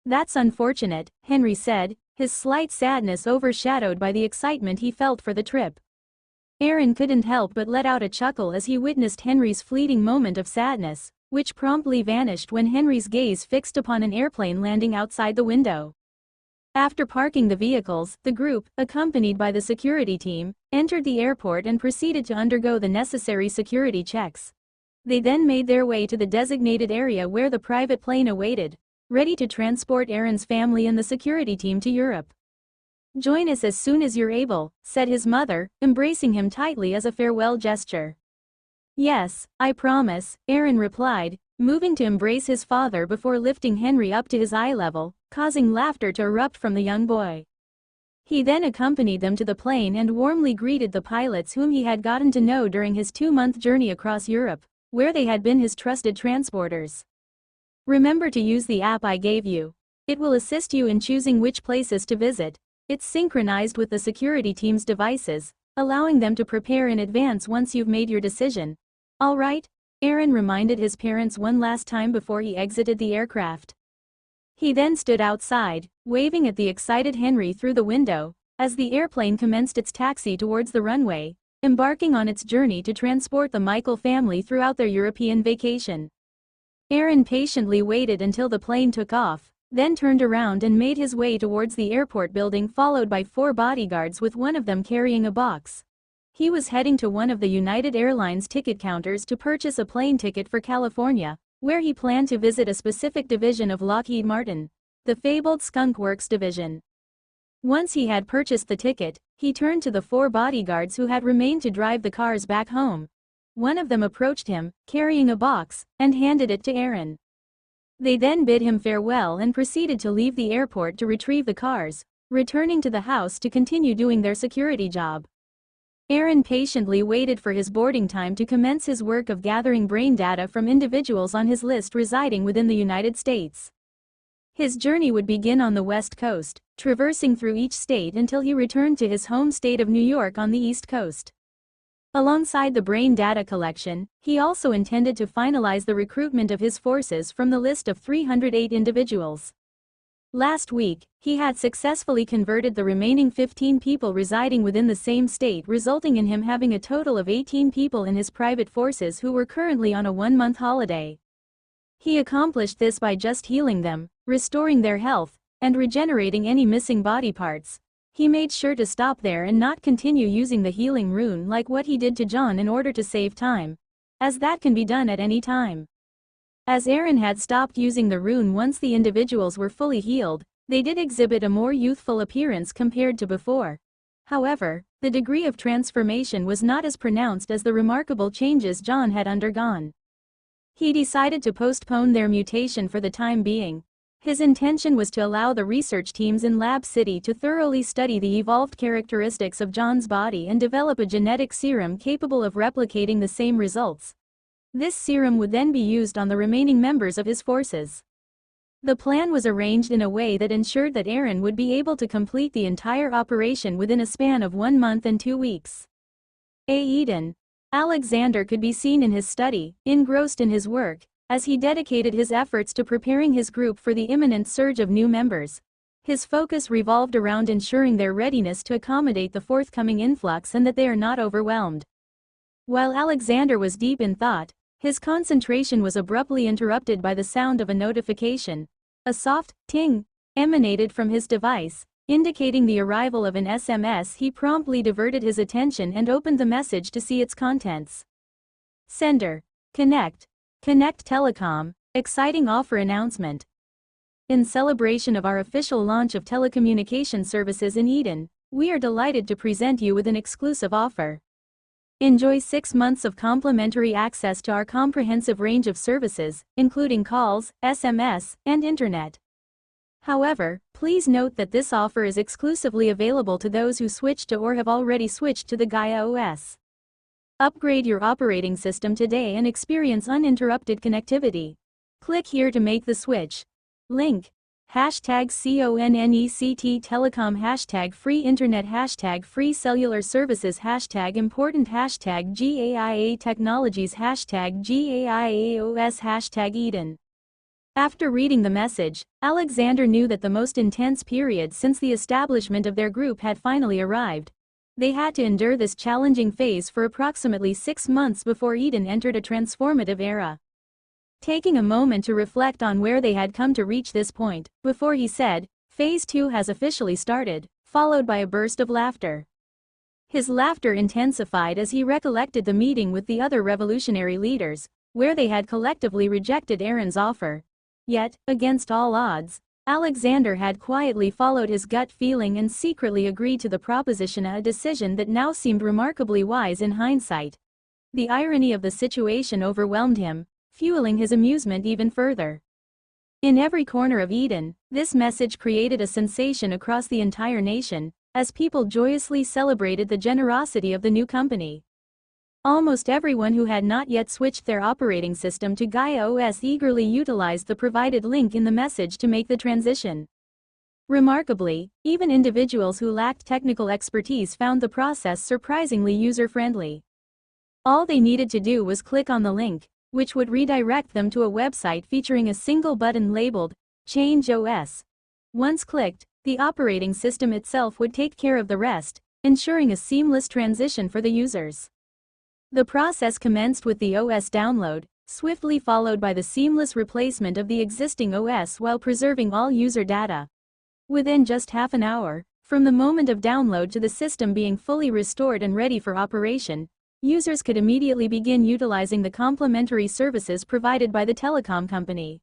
That's unfortunate, Henry said, his slight sadness overshadowed by the excitement he felt for the trip. Aaron couldn't help but let out a chuckle as he witnessed Henry's fleeting moment of sadness, which promptly vanished when Henry's gaze fixed upon an airplane landing outside the window. After parking the vehicles, the group, accompanied by the security team, entered the airport and proceeded to undergo the necessary security checks. They then made their way to the designated area where the private plane awaited, ready to transport Aaron's family and the security team to Europe. Join us as soon as you're able, said his mother, embracing him tightly as a farewell gesture. Yes, I promise, Aaron replied, moving to embrace his father before lifting Henry up to his eye level, causing laughter to erupt from the young boy. He then accompanied them to the plane and warmly greeted the pilots whom he had gotten to know during his 2-month journey across Europe, where they had been his trusted transporters. Remember to use the app I gave you. It will assist you in choosing which places to visit. It's synchronized with the security team's devices, allowing them to prepare in advance once you've made your decision. All right, Aaron reminded his parents one last time before he exited the aircraft. He then stood outside, waving at the excited Henry through the window, as the airplane commenced its taxi towards the runway, embarking on its journey to transport the Michael family throughout their European vacation. Aaron patiently waited until the plane took off, then turned around and made his way towards the airport building, followed by 4 bodyguards, with one of them carrying a box. He was heading to one of the United Airlines ticket counters to purchase a plane ticket for California, where he planned to visit a specific division of Lockheed Martin, the fabled Skunk Works division. Once he had purchased the ticket, he turned to the 4 bodyguards who had remained to drive the cars back home. One of them approached him, carrying a box, and handed it to Aaron. They then bid him farewell and proceeded to leave the airport to retrieve the cars, returning to the house to continue doing their security job. Aaron patiently waited for his boarding time to commence his work of gathering brain data from individuals on his list residing within the United States. His journey would begin on the West Coast, traversing through each state until he returned to his home state of New York on the East Coast. Alongside the brain data collection, he also intended to finalize the recruitment of his forces from the list of 308 individuals. Last week, he had successfully converted the remaining 15 people residing within the same state, resulting in him having a total of 18 people in his private forces who were currently on a 1-month holiday. He accomplished this by just healing them, restoring their health, and regenerating any missing body parts. He made sure to stop there and not continue using the healing rune like what he did to John in order to save time, as that can be done at any time. As Aaron had stopped using the rune once the individuals were fully healed, they did exhibit a more youthful appearance compared to before. However, the degree of transformation was not as pronounced as the remarkable changes John had undergone. He decided to postpone their mutation for the time being. His intention was to allow the research teams in Lab City to thoroughly study the evolved characteristics of John's body and develop a genetic serum capable of replicating the same results. This serum would then be used on the remaining members of his forces. The plan was arranged in a way that ensured that Aaron would be able to complete the entire operation within a span of 1 month and 2 weeks. Eden. Alexander could be seen in his study, engrossed in his work, as he dedicated his efforts to preparing his group for the imminent surge of new members. His focus revolved around ensuring their readiness to accommodate the forthcoming influx and that they are not overwhelmed. While Alexander was deep in thought, his concentration was abruptly interrupted by the sound of a notification. A soft ting emanated from his device, indicating the arrival of an SMS. He promptly diverted his attention and opened the message to see its contents. Sender. Connect Telecom, exciting offer announcement. In celebration of our official launch of telecommunication services in Eden, we are delighted to present you with an exclusive offer. Enjoy 6 months of complimentary access to our comprehensive range of services, including calls, SMS, and internet. However, please note that this offer is exclusively available to those who switch to or have already switched to the Gaia OS. Upgrade your operating system today and experience uninterrupted connectivity. Click here to make the switch. Link. #CONNECT Telecom #free internet #free cellular services #important #GAIA technologies #GAIAOS #Eden. After reading the message, Alexander knew that the most intense period since the establishment of their group had finally arrived. They had to endure this challenging phase for approximately 6 months before Eden entered a transformative era. Taking a moment to reflect on where they had come to reach this point, before he said, "Phase 2 has officially started," followed by a burst of laughter. His laughter intensified as he recollected the meeting with the other revolutionary leaders, where they had collectively rejected Aaron's offer. Yet, against all odds, Alexander had quietly followed his gut feeling and secretly agreed to the proposition, a decision that now seemed remarkably wise in hindsight. The irony of the situation overwhelmed him, fueling his amusement even further. In every corner of Eden, this message created a sensation across the entire nation, as people joyously celebrated the generosity of the new company. Almost everyone who had not yet switched their operating system to Gaia OS eagerly utilized the provided link in the message to make the transition. Remarkably, even individuals who lacked technical expertise found the process surprisingly user-friendly. All they needed to do was click on the link, which would redirect them to a website featuring a single button labeled Change OS. Once clicked, the operating system itself would take care of the rest, ensuring a seamless transition for the users. The process commenced with the OS download, swiftly followed by the seamless replacement of the existing OS while preserving all user data. Within just half an hour, from the moment of download to the system being fully restored and ready for operation, users could immediately begin utilizing the complimentary services provided by the telecom company.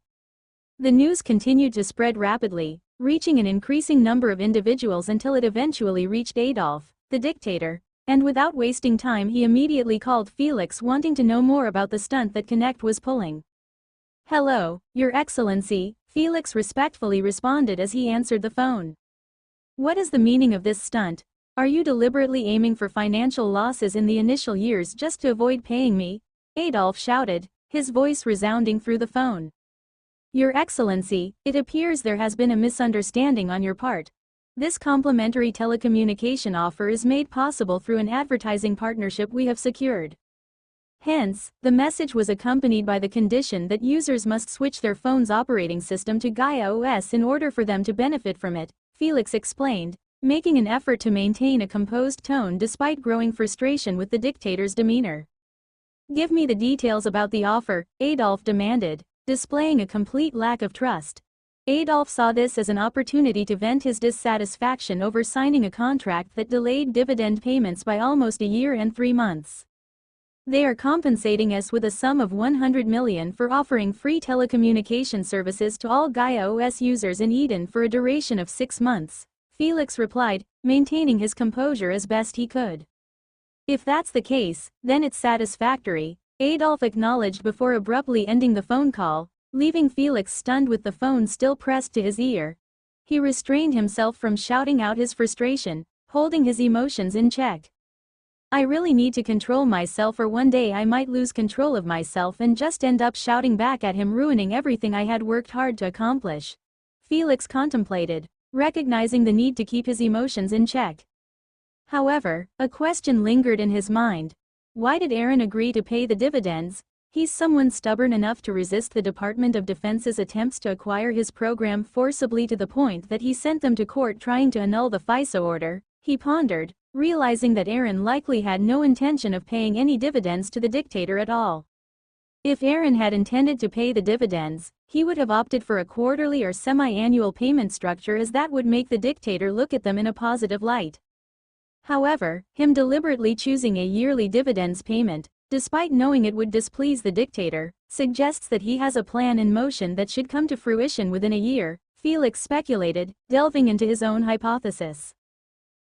The news continued to spread rapidly, reaching an increasing number of individuals until it eventually reached Adolf, the dictator, and without wasting time he immediately called Felix wanting to know more about the stunt that Connect was pulling. "Hello, Your Excellency," Felix respectfully responded as he answered the phone. "What is the meaning of this stunt? Are you deliberately aiming for financial losses in the initial years just to avoid paying me?" Adolf shouted, his voice resounding through the phone. "Your Excellency, it appears there has been a misunderstanding on your part. This complimentary telecommunication offer is made possible through an advertising partnership we have secured." Hence, the message was accompanied by the condition that users must switch their phone's operating system to Gaia OS in order for them to benefit from it, Felix explained, making an effort to maintain a composed tone despite growing frustration with the dictator's demeanor. "Give me the details about the offer," Adolf demanded, displaying a complete lack of trust. Adolf saw this as an opportunity to vent his dissatisfaction over signing a contract that delayed dividend payments by almost a year and 3 months. "They are compensating us with a sum of 100 million for offering free telecommunication services to all Gaia OS users in Eden for a duration of 6 months, Felix replied, maintaining his composure as best he could. "If that's the case, then it's satisfactory," Adolf acknowledged before abruptly ending the phone call, leaving Felix stunned with the phone still pressed to his ear. He restrained himself from shouting out his frustration, holding his emotions in check. "I really need to control myself or one day I might lose control of myself and just end up shouting back at him, ruining everything I had worked hard to accomplish," Felix contemplated, recognizing the need to keep his emotions in check. However, a question lingered in his mind. Why did Aaron agree to pay the dividends? He's someone stubborn enough to resist the Department of Defense's attempts to acquire his program forcibly to the point that he sent them to court trying to annul the FISA order, he pondered, realizing that Aaron likely had no intention of paying any dividends to the dictator at all. If Aaron had intended to pay the dividends, he would have opted for a quarterly or semi-annual payment structure, as that would make the dictator look at them in a positive light. However, him deliberately choosing a yearly dividends payment, despite knowing it would displease the dictator, suggests that he has a plan in motion that should come to fruition within a year, Felix speculated, delving into his own hypothesis.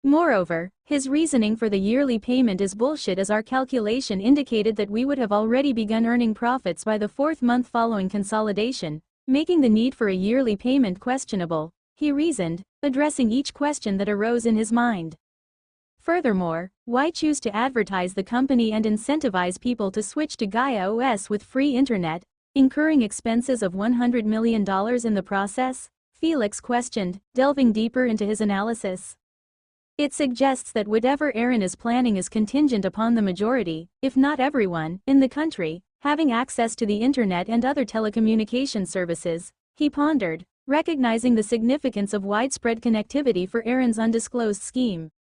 Moreover, his reasoning for the yearly payment is bullshit, as our calculation indicated that we would have already begun earning profits by the 4th month following consolidation, making the need for a yearly payment questionable, he reasoned, addressing each question that arose in his mind. Furthermore, why choose to advertise the company and incentivize people to switch to Gaia OS with free internet, incurring expenses of $100 million in the process? Felix questioned, delving deeper into his analysis. It suggests that whatever Aaron is planning is contingent upon the majority, if not everyone, in the country, having access to the internet and other telecommunication services, he pondered, recognizing the significance of widespread connectivity for Aaron's undisclosed scheme.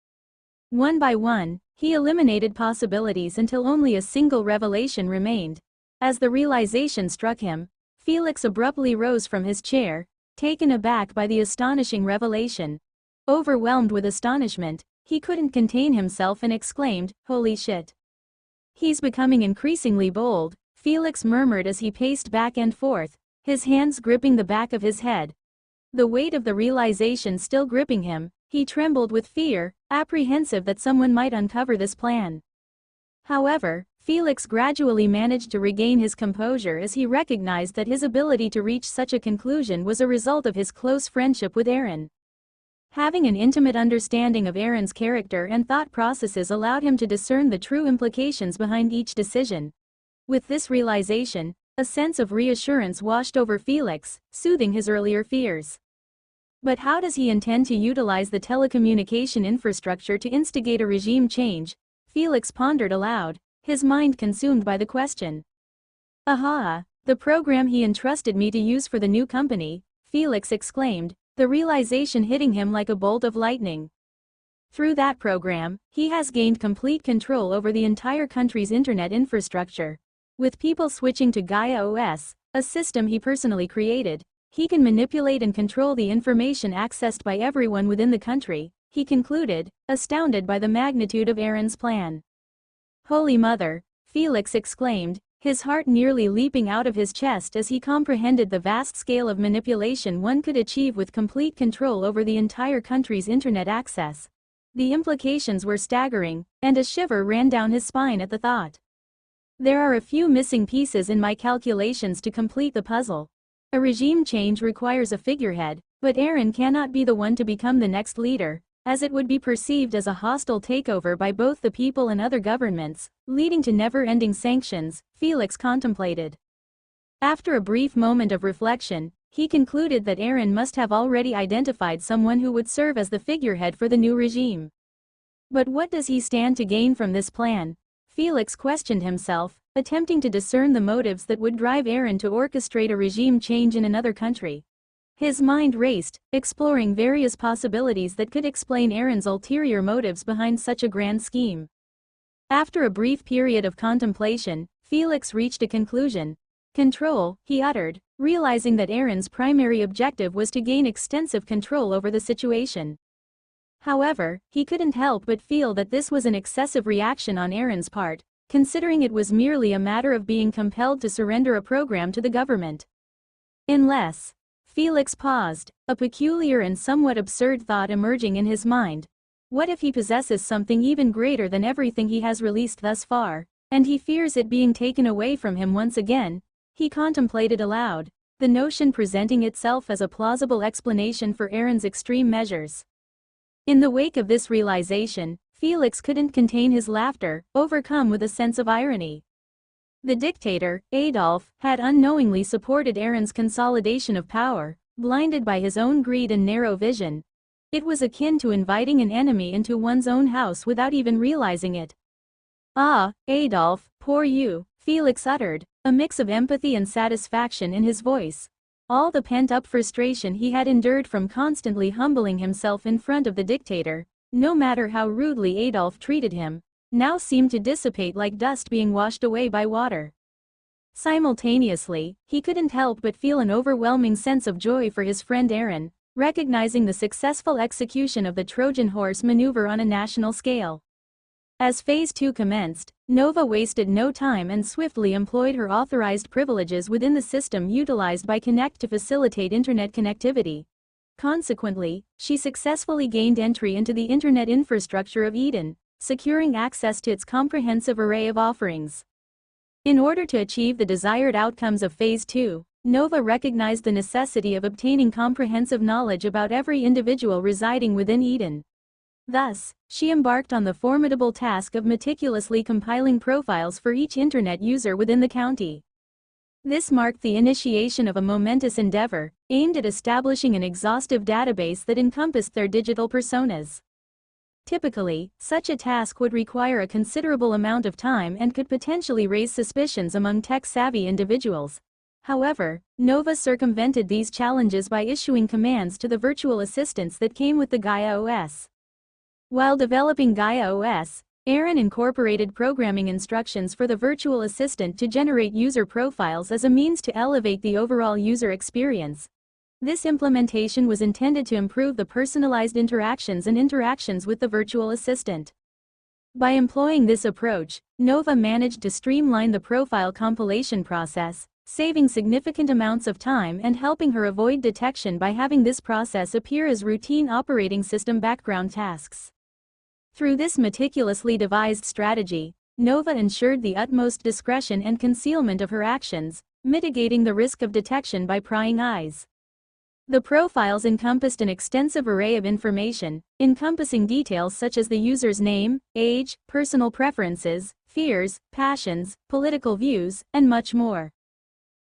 One by one, he eliminated possibilities until only a single revelation remained. As the realization struck him, Felix abruptly rose from his chair, taken aback by the astonishing revelation. Overwhelmed with astonishment, he couldn't contain himself and exclaimed, "Holy shit. He's becoming increasingly bold," Felix murmured as he paced back and forth, his hands gripping the back of his head. The weight of the realization still gripping him, he trembled with fear, apprehensive that someone might uncover this plan. However, Felix gradually managed to regain his composure as he recognized that his ability to reach such a conclusion was a result of his close friendship with Aaron. Having an intimate understanding of Aaron's character and thought processes allowed him to discern the true implications behind each decision. With this realization, a sense of reassurance washed over Felix, soothing his earlier fears. But how does he intend to utilize the telecommunication infrastructure to instigate a regime change? Felix pondered aloud, his mind consumed by the question. Aha! The program he entrusted me to use for the new company, Felix exclaimed, the realization hitting him like a bolt of lightning. Through that program, he has gained complete control over the entire country's internet infrastructure. With people switching to Gaia OS, a system he personally created, he can manipulate and control the information accessed by everyone within the country, he concluded, astounded by the magnitude of Aaron's plan. Holy Mother! Felix exclaimed, his heart nearly leaping out of his chest as he comprehended the vast scale of manipulation one could achieve with complete control over the entire country's internet access. The implications were staggering, and a shiver ran down his spine at the thought. There are a few missing pieces in my calculations to complete the puzzle. A regime change requires a figurehead, but Aaron cannot be the one to become the next leader, as it would be perceived as a hostile takeover by both the people and other governments, leading to never-ending sanctions, Felix contemplated. After a brief moment of reflection, he concluded that Aaron must have already identified someone who would serve as the figurehead for the new regime. But what does he stand to gain from this plan? Felix questioned himself, attempting to discern the motives that would drive Aaron to orchestrate a regime change in another country. His mind raced, exploring various possibilities that could explain Aaron's ulterior motives behind such a grand scheme. After a brief period of contemplation, Felix reached a conclusion. Control, he uttered, realizing that Aaron's primary objective was to gain extensive control over the situation. However, he couldn't help but feel that this was an excessive reaction on Aaron's part, considering it was merely a matter of being compelled to surrender a program to the government. Unless. Felix paused, a peculiar and somewhat absurd thought emerging in his mind. What if he possesses something even greater than everything he has released thus far, and he fears it being taken away from him once again? He contemplated aloud, the notion presenting itself as a plausible explanation for Aaron's extreme measures. In the wake of this realization, Felix couldn't contain his laughter, overcome with a sense of irony. The dictator, Adolf, had unknowingly supported Aaron's consolidation of power, blinded by his own greed and narrow vision. It was akin to inviting an enemy into one's own house without even realizing it. Ah, Adolf, poor you, Felix uttered, a mix of empathy and satisfaction in his voice. All the pent-up frustration he had endured from constantly humbling himself in front of the dictator, no matter how rudely Adolf treated him, now seemed to dissipate like dust being washed away by water. Simultaneously, he couldn't help but feel an overwhelming sense of joy for his friend Aaron, recognizing the successful execution of the Trojan horse maneuver on a national scale. As Phase 2 commenced, Nova wasted no time and swiftly employed her authorized privileges within the system utilized by Connect to facilitate internet connectivity. Consequently, she successfully gained entry into the internet infrastructure of Eden, securing access to its comprehensive array of offerings. In order to achieve the desired outcomes of Phase 2, Nova recognized the necessity of obtaining comprehensive knowledge about every individual residing within Eden. Thus, she embarked on the formidable task of meticulously compiling profiles for each internet user within the county. This marked the initiation of a momentous endeavor, aimed at establishing an exhaustive database that encompassed their digital personas. Typically, such a task would require a considerable amount of time and could potentially raise suspicions among tech-savvy individuals. However, Nova circumvented these challenges by issuing commands to the virtual assistants that came with the Gaia OS. While developing Gaia OS, Aaron incorporated programming instructions for the virtual assistant to generate user profiles as a means to elevate the overall user experience. This implementation was intended to improve the personalized interactions with the virtual assistant. By employing this approach, Nova managed to streamline the profile compilation process, saving significant amounts of time and helping her avoid detection by having this process appear as routine operating system background tasks. Through this meticulously devised strategy, Nova ensured the utmost discretion and concealment of her actions, mitigating the risk of detection by prying eyes. The profiles encompassed an extensive array of information, encompassing details such as the user's name, age, personal preferences, fears, passions, political views, and much more.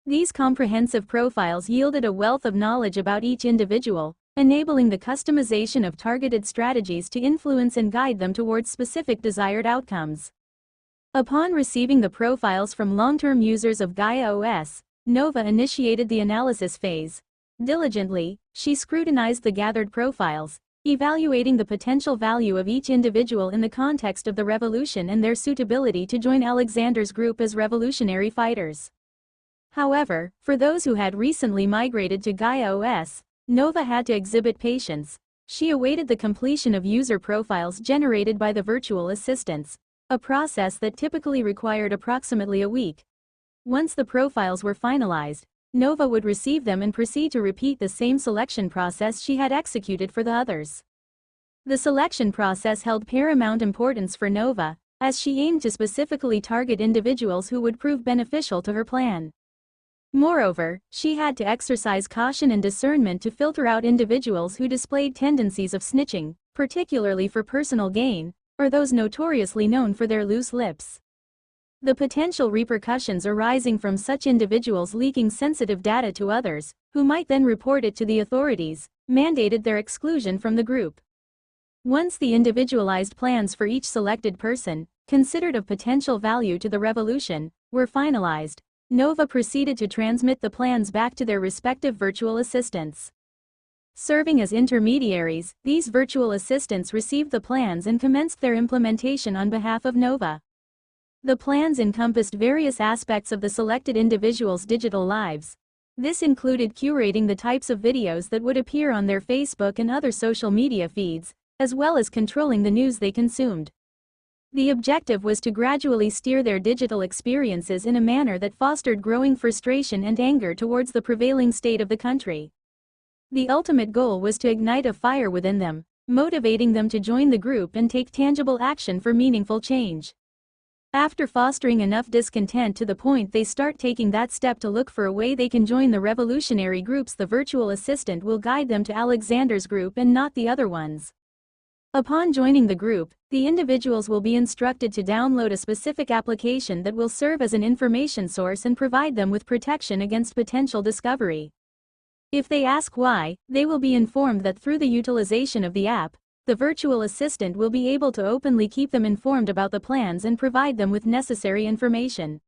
These comprehensive profiles yielded a wealth of knowledge about each individual, enabling the customization of targeted strategies to influence and guide them towards specific desired outcomes. Upon receiving the profiles from long-term users of Gaia OS, Nova initiated the analysis phase. Diligently, she scrutinized the gathered profiles, evaluating the potential value of each individual in the context of the revolution and their suitability to join Alexander's group as revolutionary fighters. However, for those who had recently migrated to Gaia OS, Nova had to exhibit patience. She awaited the completion of user profiles generated by the virtual assistants, a process that typically required approximately a week. Once the profiles were finalized, Nova would receive them and proceed to repeat the same selection process she had executed for the others. The selection process held paramount importance for Nova, as she aimed to specifically target individuals who would prove beneficial to her plan. Moreover, she had to exercise caution and discernment to filter out individuals who displayed tendencies of snitching, particularly for personal gain, or those notoriously known for their loose lips. The potential repercussions arising from such individuals leaking sensitive data to others, who might then report it to the authorities, mandated their exclusion from the group. Once the individualized plans for each selected person, considered of potential value to the revolution, were finalized, Nova proceeded to transmit the plans back to their respective virtual assistants. Serving as intermediaries, these virtual assistants received the plans and commenced their implementation on behalf of Nova. The plans encompassed various aspects of the selected individuals' digital lives. This included curating the types of videos that would appear on their Facebook and other social media feeds, as well as controlling the news they consumed. The objective was to gradually steer their digital experiences in a manner that fostered growing frustration and anger towards the prevailing state of the country. The ultimate goal was to ignite a fire within them, motivating them to join the group and take tangible action for meaningful change. After fostering enough discontent to the point they start taking that step to look for a way they can join the revolutionary groups, the virtual assistant will guide them to Alexander's group and not the other ones. Upon joining the group, the individuals will be instructed to download a specific application that will serve as an information source and provide them with protection against potential discovery. If they ask why, they will be informed that through the utilization of the app, the virtual assistant will be able to openly keep them informed about the plans and provide them with necessary information.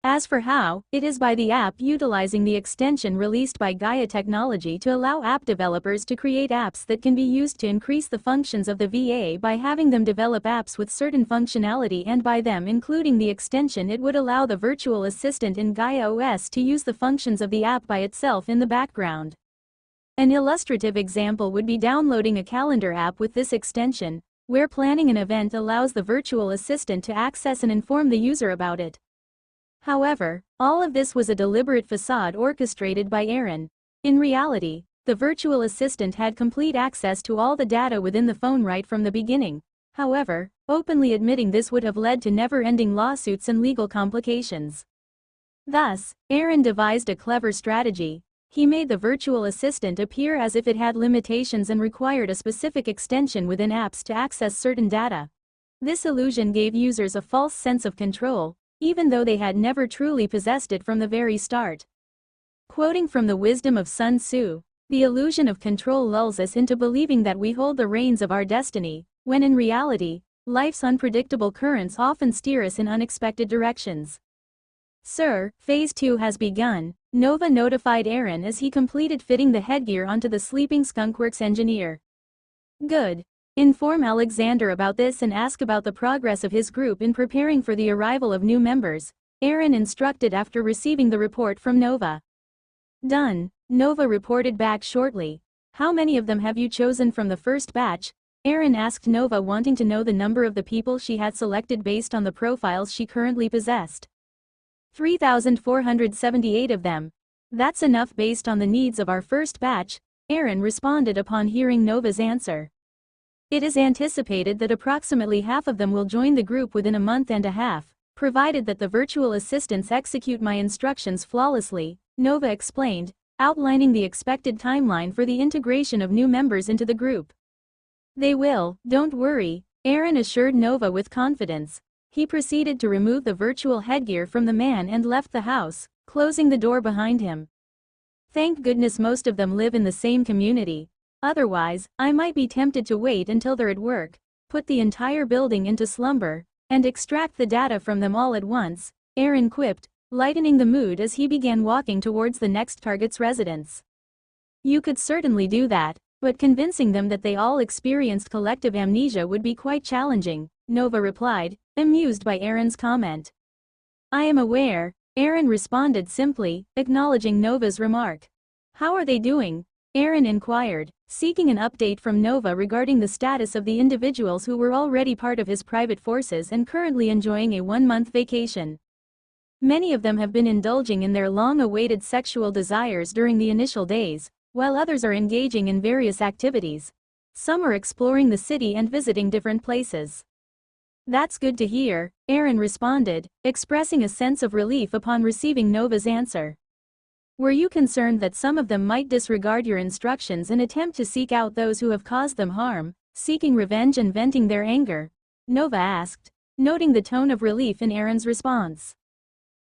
As for how, it is by the app utilizing the extension released by Gaia Technology to allow app developers to create apps that can be used to increase the functions of the VA by having them develop apps with certain functionality, and by them including the extension it would allow the virtual assistant in Gaia OS to use the functions of the app by itself in the background. An illustrative example would be downloading a calendar app with this extension, where planning an event allows the virtual assistant to access and inform the user about it. However, all of this was a deliberate facade orchestrated by Aaron. In reality, the virtual assistant had complete access to all the data within the phone right from the beginning. However, openly admitting this would have led to never-ending lawsuits and legal complications. Thus, Aaron devised a clever strategy. He made the virtual assistant appear as if it had limitations and required a specific extension within apps to access certain data. This illusion gave users a false sense of control, even though they had never truly possessed it from the very start. Quoting from the wisdom of Sun Tzu, "The illusion of control lulls us into believing that we hold the reins of our destiny, when in reality, life's unpredictable currents often steer us in unexpected directions." "Sir, Phase 2 has begun," Nova notified Aaron as he completed fitting the headgear onto the sleeping Skunkworks engineer. "Good. Inform Alexander about this and ask about the progress of his group in preparing for the arrival of new members," Aaron instructed after receiving the report from Nova. "Done," Nova reported back shortly. "How many of them have you chosen from the first batch?" Aaron asked Nova, wanting to know the number of the people she had selected based on the profiles she currently possessed. 3,478 of them. "That's enough based on the needs of our first batch," Aaron responded upon hearing Nova's answer. "It is anticipated that approximately half of them will join the group within a month and a half, provided that the virtual assistants execute my instructions flawlessly," Nova explained, outlining the expected timeline for the integration of new members into the group. "They will, don't worry," Aaron assured Nova with confidence. He proceeded to remove the virtual headgear from the man and left the house, closing the door behind him. "Thank goodness most of them live in the same community. Otherwise, I might be tempted to wait until they're at work, put the entire building into slumber," and extract the data from them all at once, Aaron quipped, lightening the mood as he began walking towards the next target's residence. You could certainly do that, but convincing them that they all experienced collective amnesia would be quite challenging, Nova replied, amused by Aaron's comment. I am aware, Aaron responded simply, acknowledging Nova's remark. How are they doing? Aaron inquired, seeking an update from Nova regarding the status of the individuals who were already part of his private forces and currently enjoying a one-month vacation. Many of them have been indulging in their long-awaited sexual desires during the initial days, while others are engaging in various activities. Some are exploring the city and visiting different places. That's good to hear, Aaron responded, expressing a sense of relief upon receiving Nova's answer. Were you concerned that some of them might disregard your instructions and attempt to seek out those who have caused them harm, seeking revenge and venting their anger? Nova asked, noting the tone of relief in Aaron's response.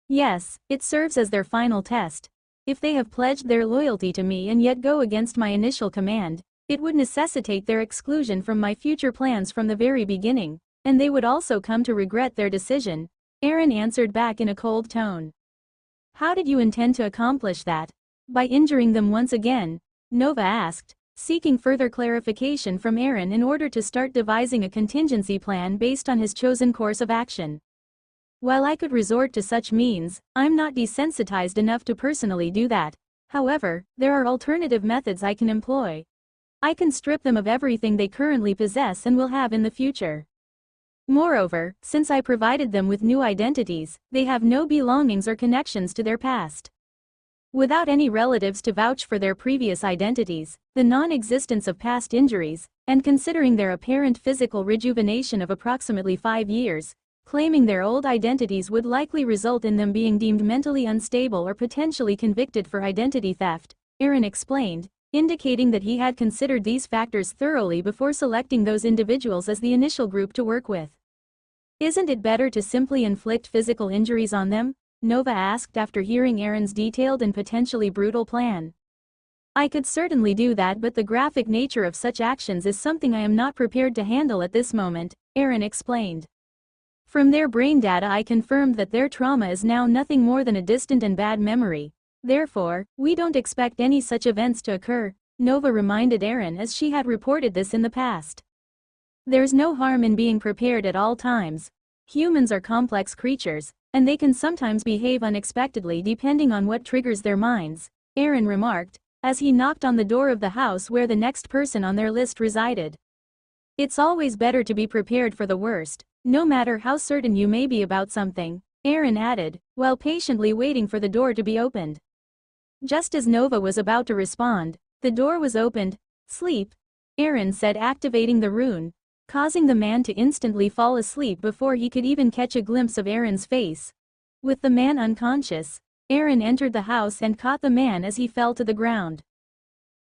Yes, it serves as their final test. If they have pledged their loyalty to me and yet go against my initial command, it would necessitate their exclusion from my future plans from the very beginning, and they would also come to regret their decision, Aaron answered back in a cold tone. How did you intend to accomplish that? By injuring them once again? Nova asked, seeking further clarification from Aaron in order to start devising a contingency plan based on his chosen course of action. While I could resort to such means, I'm not desensitized enough to personally do that. However, there are alternative methods I can employ. I can strip them of everything they currently possess and will have in the future. Moreover, since I provided them with new identities, they have no belongings or connections to their past. Without any relatives to vouch for their previous identities, the non-existence of past injuries, and considering their apparent physical rejuvenation of approximately 5 years, claiming their old identities would likely result in them being deemed mentally unstable or potentially convicted for identity theft, Aaron explained, indicating that he had considered these factors thoroughly before selecting those individuals as the initial group to work with. Isn't it better to simply inflict physical injuries on them? Nova asked after hearing Aaron's detailed and potentially brutal plan. I could certainly do that, but the graphic nature of such actions is something I am not prepared to handle at this moment, Aaron explained. From their brain data I confirmed that their trauma is now nothing more than a distant and bad memory. Therefore, we don't expect any such events to occur, Nova reminded Aaron as she had reported this in the past. There's no harm in being prepared at all times. Humans are complex creatures, and they can sometimes behave unexpectedly depending on what triggers their minds, Aaron remarked, as he knocked on the door of the house where the next person on their list resided. It's always better to be prepared for the worst, no matter how certain you may be about something, Aaron added, while patiently waiting for the door to be opened. Just as Nova was about to respond, the door was opened. Sleep, Aaron said, activating the rune, causing the man to instantly fall asleep before he could even catch a glimpse of Aaron's face. With the man unconscious, Aaron entered the house and caught the man as he fell to the ground.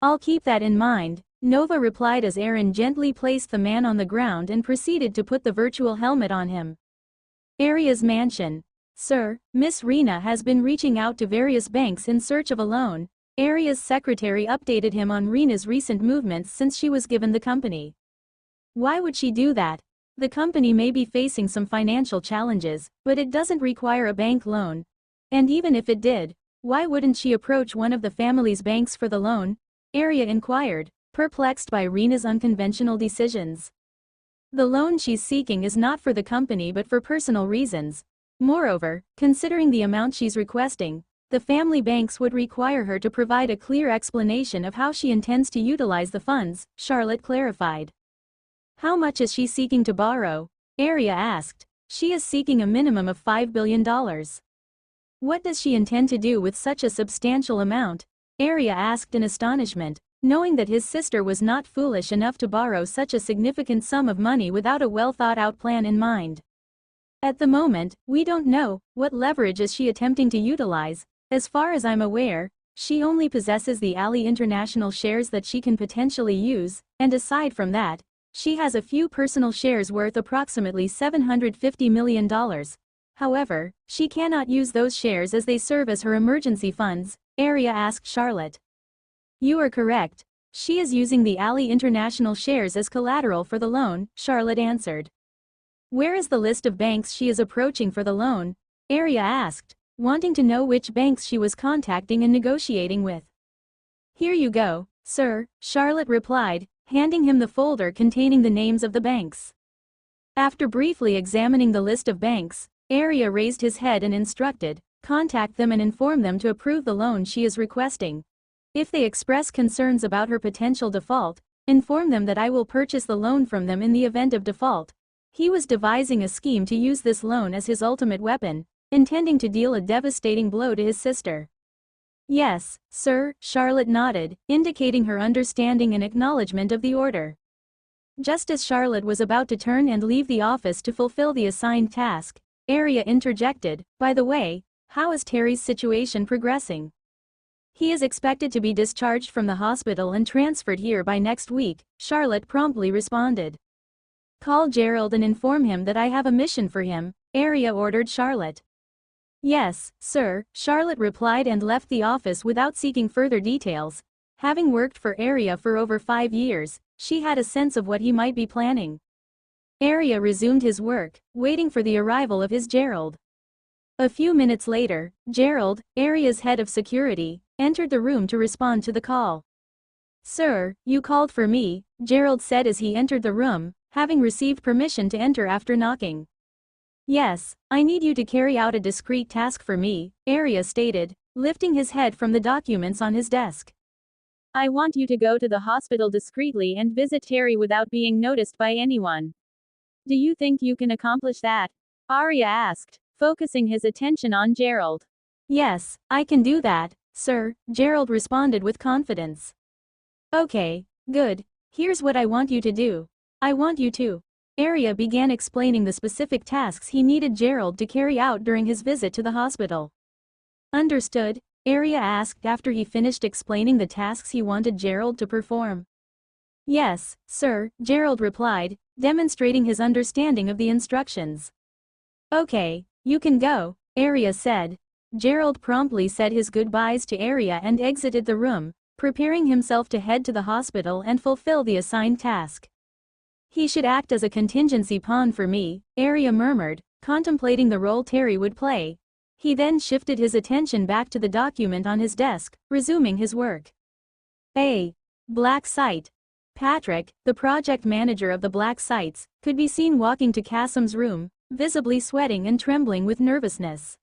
I'll keep that in mind, Nova replied as Aaron gently placed the man on the ground and proceeded to put the virtual helmet on him. Aria's mansion. Sir, Miss Rena has been reaching out to various banks in search of a loan. Aria's secretary updated him on Rena's recent movements since she was given the company. Why would she do that? The company may be facing some financial challenges, but it doesn't require a bank loan. And even if it did, why wouldn't she approach one of the family's banks for the loan? Aria inquired, perplexed by Rena's unconventional decisions. The loan she's seeking is not for the company but for personal reasons. Moreover, considering the amount she's requesting, the family banks would require her to provide a clear explanation of how she intends to utilize the funds, Charlotte clarified. How much is she seeking to borrow? Aria asked. She is seeking a minimum of $5 billion. What does she intend to do with such a substantial amount? Aria asked in astonishment, knowing that his sister was not foolish enough to borrow such a significant sum of money without a well-thought-out plan in mind. At the moment, we don't know. What leverage is she attempting to utilize? As far as I'm aware, she only possesses the Ali International shares that she can potentially use, and aside from that, she has a few personal shares worth approximately $750 million. However, she cannot use those shares as they serve as her emergency funds, Aria asked Charlotte. You are correct. She is using the Ali International shares as collateral for the loan, Charlotte answered. Where is the list of banks she is approaching for the loan? Arya asked, wanting to know which banks she was contacting and negotiating with. Here you go, sir, Charlotte replied, handing him the folder containing the names of the banks. After briefly examining the list of banks, Arya raised his head and instructed, contact them and inform them to approve the loan she is requesting. If they express concerns about her potential default, inform them that I will purchase the loan from them in the event of default. He was devising a scheme to use this loan as his ultimate weapon, intending to deal a devastating blow to his sister. Yes, sir, Charlotte nodded, indicating her understanding and acknowledgement of the order. Just as Charlotte was about to turn and leave the office to fulfill the assigned task, Arya interjected, by the way, how is Terry's situation progressing? He is expected to be discharged from the hospital and transferred here by next week, Charlotte promptly responded. Call Gerald and inform him that I have a mission for him, Arya ordered Charlotte. Yes, sir, Charlotte replied and left the office without seeking further details. Having worked for Arya for over 5 years, she had a sense of what he might be planning. Arya resumed his work, waiting for the arrival of his Gerald. A few minutes later, Gerald, Arya's head of security, entered the room to respond to the call. Sir, you called for me, Gerald said as he entered the room, having received permission to enter after knocking. Yes, I need you to carry out a discreet task for me, Arya stated, lifting his head from the documents on his desk. I want you to go to the hospital discreetly and visit Terry without being noticed by anyone. Do you think you can accomplish that? Arya asked, focusing his attention on Gerald. Yes, I can do that, sir, Gerald responded with confidence. Okay, good. Here's what I want you to do. I want you to. Arya began explaining the specific tasks he needed Gerald to carry out during his visit to the hospital. Understood, Arya asked after he finished explaining the tasks he wanted Gerald to perform. Yes, sir, Gerald replied, demonstrating his understanding of the instructions. Okay, you can go, Arya said. Gerald promptly said his goodbyes to Arya and exited the room, preparing himself to head to the hospital and fulfill the assigned task. He should act as a contingency pawn for me, Arya murmured, contemplating the role Terry would play. He then shifted his attention back to the document on his desk, resuming his work. A black site. Patrick, the project manager of the black sites, could be seen walking to Kasim's room, visibly sweating and trembling with nervousness.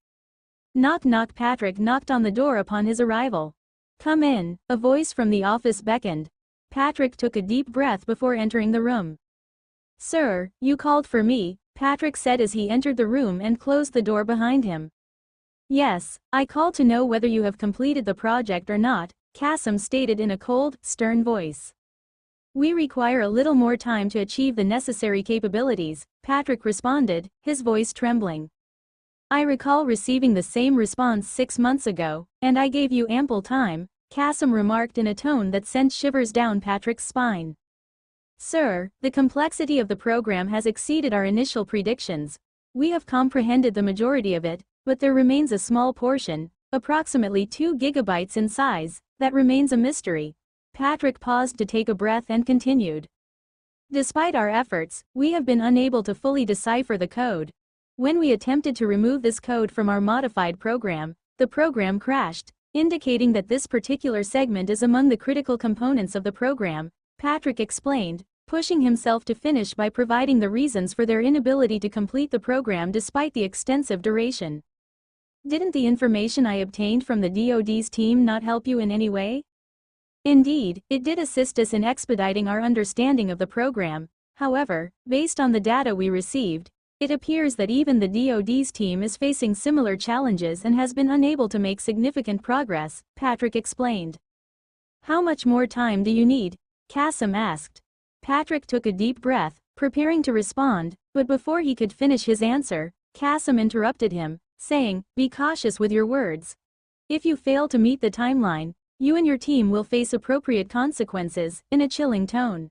Knock knock. Patrick knocked on the door upon his arrival. Come in, a voice from the office beckoned. Patrick took a deep breath before entering the room. Sir, you called for me, Patrick said as he entered the room and closed the door behind him. Yes, I called to know whether you have completed the project or not, Kasim stated in a cold, stern voice. We require a little more time to achieve the necessary capabilities, Patrick responded, his voice trembling. I recall receiving the same response 6 months ago, and I gave you ample time, Kasim remarked in a tone that sent shivers down Patrick's spine. Sir, the complexity of the program has exceeded our initial predictions. We have comprehended the majority of it, but there remains a small portion, approximately 2 gigabytes in size, that remains a mystery. Patrick paused to take a breath and continued. Despite our efforts, we have been unable to fully decipher the code. When we attempted to remove this code from our modified program, the program crashed, indicating that this particular segment is among the critical components of the program, Patrick explained, pushing himself to finish by providing the reasons for their inability to complete the program despite the extensive duration. Didn't the information I obtained from the DoD's team not help you in any way? Indeed, it did assist us in expediting our understanding of the program. However, based on the data we received, it appears that even the DoD's team is facing similar challenges and has been unable to make significant progress, Patrick explained. How much more time do you need? Kasim asked. Patrick took a deep breath, preparing to respond, but before he could finish his answer, Kasim interrupted him, saying, be cautious with your words. If you fail to meet the timeline, you and your team will face appropriate consequences, in a chilling tone.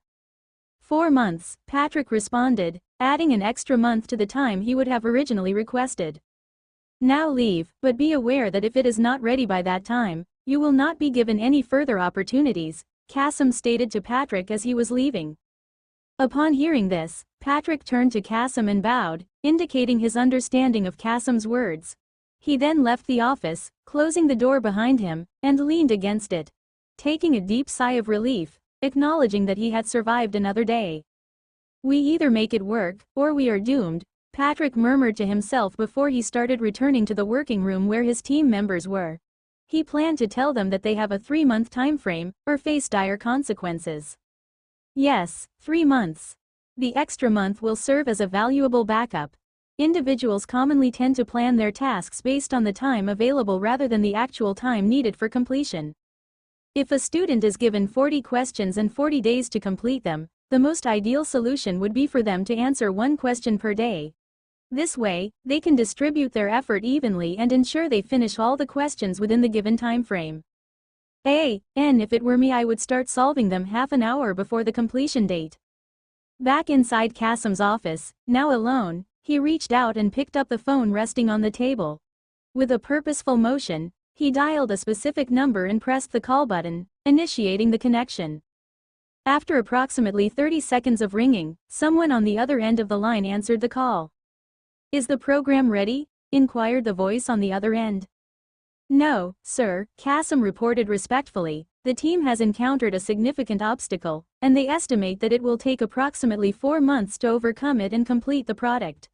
4 months, Patrick responded, adding an extra month to the time he would have originally requested. Now leave, but be aware that if it is not ready by that time, you will not be given any further opportunities, Kasim stated to Patrick as he was leaving. Upon hearing this, Patrick turned to Kasim and bowed, indicating his understanding of Kasim's words. He then left the office, closing the door behind him, and leaned against it, taking a deep sigh of relief, acknowledging that he had survived another day. We either make it work, or we are doomed, Patrick murmured to himself before he started returning to the working room where his team members were. He planned to tell them that they have a 3-month time frame, or face dire consequences. Yes, 3 months. The extra month will serve as a valuable backup. Individuals commonly tend to plan their tasks based on the time available rather than the actual time needed for completion. If a student is given 40 questions and 40 days to complete them, the most ideal solution would be for them to answer 1 question per day. This way, they can distribute their effort evenly and ensure they finish all the questions within the given time frame. If it were me, I would start solving them half an hour before the completion date. Back inside Kasim's office, now alone, he reached out and picked up the phone resting on the table. With a purposeful motion, he dialed a specific number and pressed the call button, initiating the connection. After approximately 30 seconds of ringing, someone on the other end of the line answered the call. "Is the program ready?" inquired the voice on the other end. "No, sir," Kasim reported respectfully. "The team has encountered a significant obstacle, and they estimate that it will take approximately 4 months to overcome it and complete the product.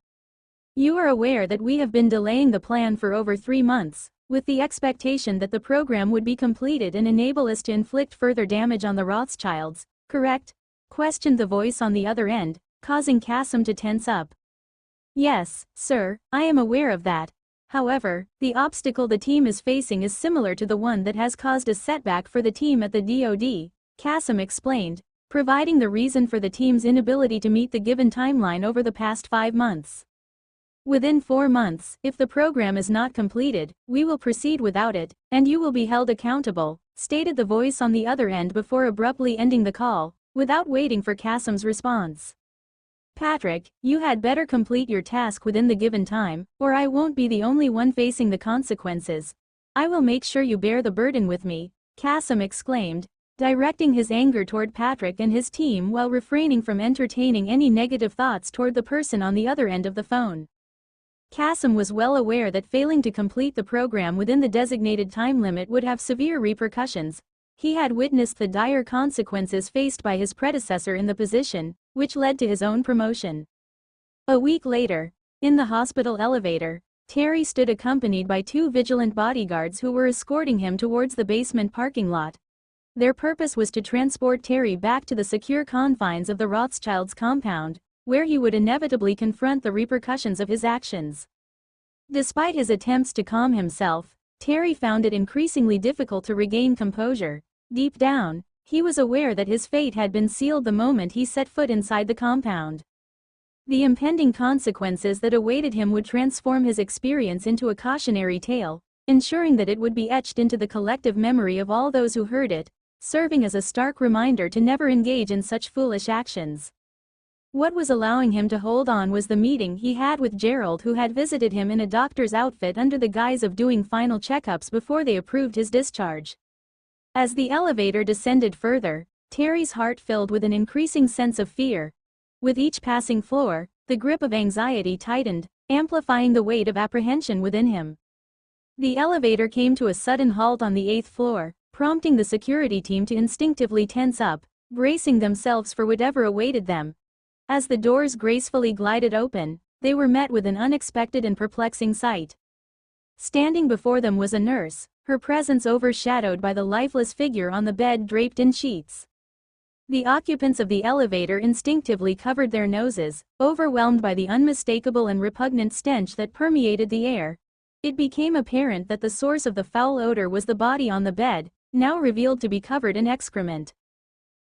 You are aware that we have been delaying the plan for over 3 months, with the expectation that the program would be completed and enable us to inflict further damage on the Rothschilds, correct?" questioned the voice on the other end, causing Kasim to tense up. "Yes, sir, I am aware of that. However, the obstacle the team is facing is similar to the one that has caused a setback for the team at the DoD, Kasim explained, providing the reason for the team's inability to meet the given timeline over the past 5 months. "Within 4 months, if the program is not completed, we will proceed without it, and you will be held accountable," stated the voice on the other end before abruptly ending the call, without waiting for Kasim's response. "Patrick, you had better complete your task within the given time, or I won't be the only one facing the consequences. I will make sure you bear the burden with me," Kasim exclaimed, directing his anger toward Patrick and his team while refraining from entertaining any negative thoughts toward the person on the other end of the phone. Kasim was well aware that failing to complete the program within the designated time limit would have severe repercussions. He had witnessed the dire consequences faced by his predecessor in the position, which led to his own promotion. A week later, in the hospital elevator, Terry stood accompanied by 2 vigilant bodyguards who were escorting him towards the basement parking lot. Their purpose was to transport Terry back to the secure confines of the Rothschilds' compound, where he would inevitably confront the repercussions of his actions. Despite his attempts to calm himself, Terry found it increasingly difficult to regain composure. Deep down, he was aware that his fate had been sealed the moment he set foot inside the compound. The impending consequences that awaited him would transform his experience into a cautionary tale, ensuring that it would be etched into the collective memory of all those who heard it, serving as a stark reminder to never engage in such foolish actions. What was allowing him to hold on was the meeting he had with Gerald, who had visited him in a doctor's outfit under the guise of doing final checkups before they approved his discharge. As the elevator descended further, Terry's heart filled with an increasing sense of fear. With each passing floor, the grip of anxiety tightened, amplifying the weight of apprehension within him. The elevator came to a sudden halt on the 8th floor, prompting the security team to instinctively tense up, bracing themselves for whatever awaited them. As the doors gracefully glided open, they were met with an unexpected and perplexing sight. Standing before them was a nurse, her presence overshadowed by the lifeless figure on the bed draped in sheets. The occupants of the elevator instinctively covered their noses, overwhelmed by the unmistakable and repugnant stench that permeated the air. It became apparent that the source of the foul odor was the body on the bed, now revealed to be covered in excrement.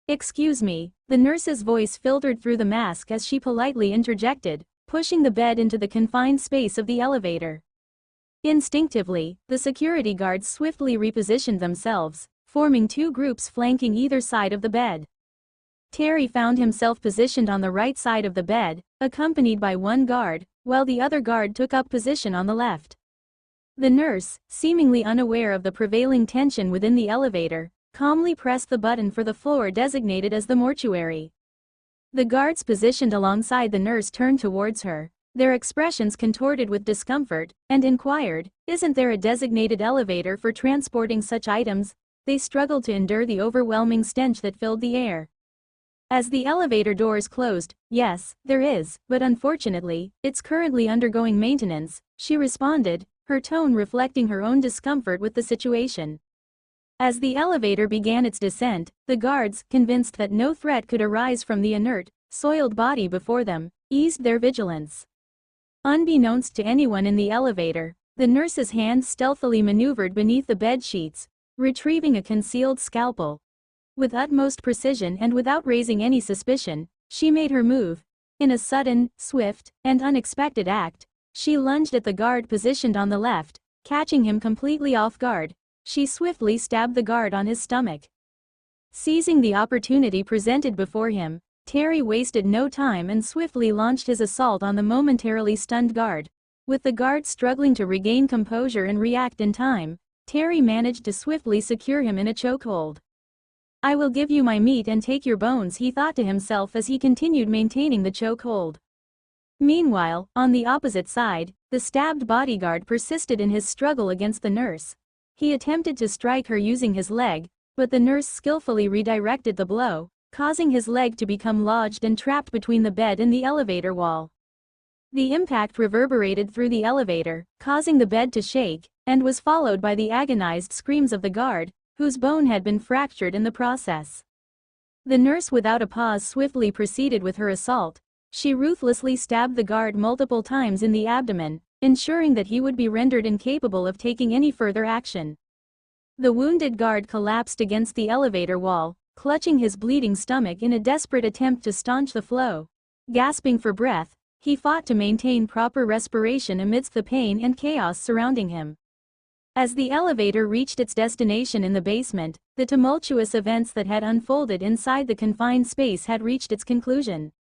"Excuse me," the nurse's voice filtered through the mask as she politely interjected, pushing the bed into the confined space of the elevator. Instinctively, the security guards swiftly repositioned themselves, forming 2 groups flanking either side of the bed. Terry found himself positioned on the right side of the bed, accompanied by 1 guard, while the other guard took up position on the left. The nurse, seemingly unaware of the prevailing tension within the elevator, calmly pressed the button for the floor designated as the mortuary. The guards positioned alongside the nurse turned towards her, their expressions contorted with discomfort, and inquired, "Isn't there a designated elevator for transporting such items?" They struggled to endure the overwhelming stench that filled the air. As the elevator doors closed, "Yes, there is, but unfortunately, it's currently undergoing maintenance," she responded, her tone reflecting her own discomfort with the situation. As the elevator began its descent, the guards, convinced that no threat could arise from the inert, soiled body before them, eased their vigilance. Unbeknownst to anyone in the elevator, the nurse's hand stealthily maneuvered beneath the bed sheets, retrieving a concealed scalpel. With utmost precision and without raising any suspicion, she made her move. In a sudden, swift, and unexpected act, she lunged at the guard positioned on the left, catching him completely off guard. She swiftly stabbed the guard on his stomach. Seizing the opportunity presented before him, Terry wasted no time and swiftly launched his assault on the momentarily stunned guard. With the guard struggling to regain composure and react in time, Terry managed to swiftly secure him in a chokehold. "I will give you my meat and take your bones," he thought to himself as he continued maintaining the chokehold. Meanwhile, on the opposite side, the stabbed bodyguard persisted in his struggle against the nurse. He attempted to strike her using his leg, but the nurse skillfully redirected the blow, causing his leg to become lodged and trapped between the bed and the elevator wall. The impact reverberated through the elevator, causing the bed to shake, and was followed by the agonized screams of the guard, whose bone had been fractured in the process. The nurse without a pause swiftly proceeded with her assault. She ruthlessly stabbed the guard multiple times in the abdomen, ensuring that he would be rendered incapable of taking any further action. The wounded guard collapsed against the elevator wall, clutching his bleeding stomach in a desperate attempt to staunch the flow. Gasping for breath, he fought to maintain proper respiration amidst the pain and chaos surrounding him. As the elevator reached its destination in the basement, the tumultuous events that had unfolded inside the confined space had reached its conclusion.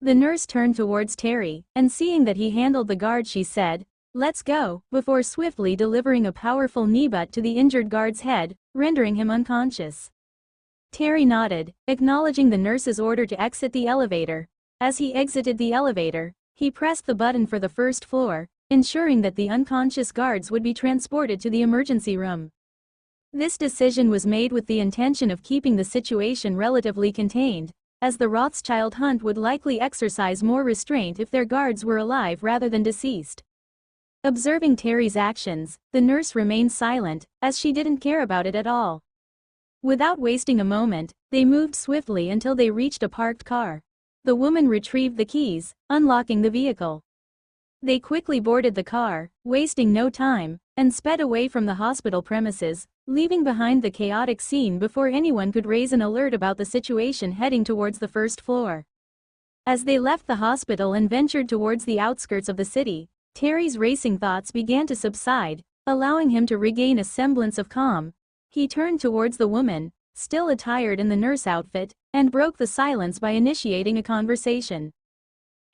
The nurse turned towards Terry, and seeing that he handled the guard she said, "Let's go," before swiftly delivering a powerful knee-butt to the injured guard's head, rendering him unconscious. Terry nodded, acknowledging the nurse's order to exit the elevator. As he exited the elevator, he pressed the button for the first floor, ensuring that the unconscious guards would be transported to the emergency room. This decision was made with the intention of keeping the situation relatively contained, as the Rothschild hunt would likely exercise more restraint if their guards were alive rather than deceased. Observing Terry's actions, the nurse remained silent, as she didn't care about it at all. Without wasting a moment, they moved swiftly until they reached a parked car. The woman retrieved the keys, unlocking the vehicle. They quickly boarded the car, wasting no time, and sped away from the hospital premises, leaving behind the chaotic scene before anyone could raise an alert about the situation, heading towards the first floor. As they left the hospital and ventured towards the outskirts of the city, Terry's racing thoughts began to subside, allowing him to regain a semblance of calm. He turned towards the woman, still attired in the nurse outfit, and broke the silence by initiating a conversation.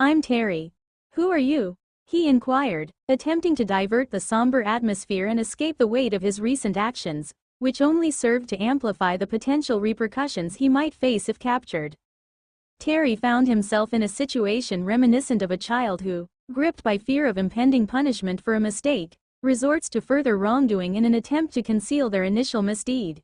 "I'm Terry. Who are you?" he inquired, attempting to divert the somber atmosphere and escape the weight of his recent actions, which only served to amplify the potential repercussions he might face if captured. Terry found himself in a situation reminiscent of a child who, gripped by fear of impending punishment for a mistake, resorts to further wrongdoing in an attempt to conceal their initial misdeed.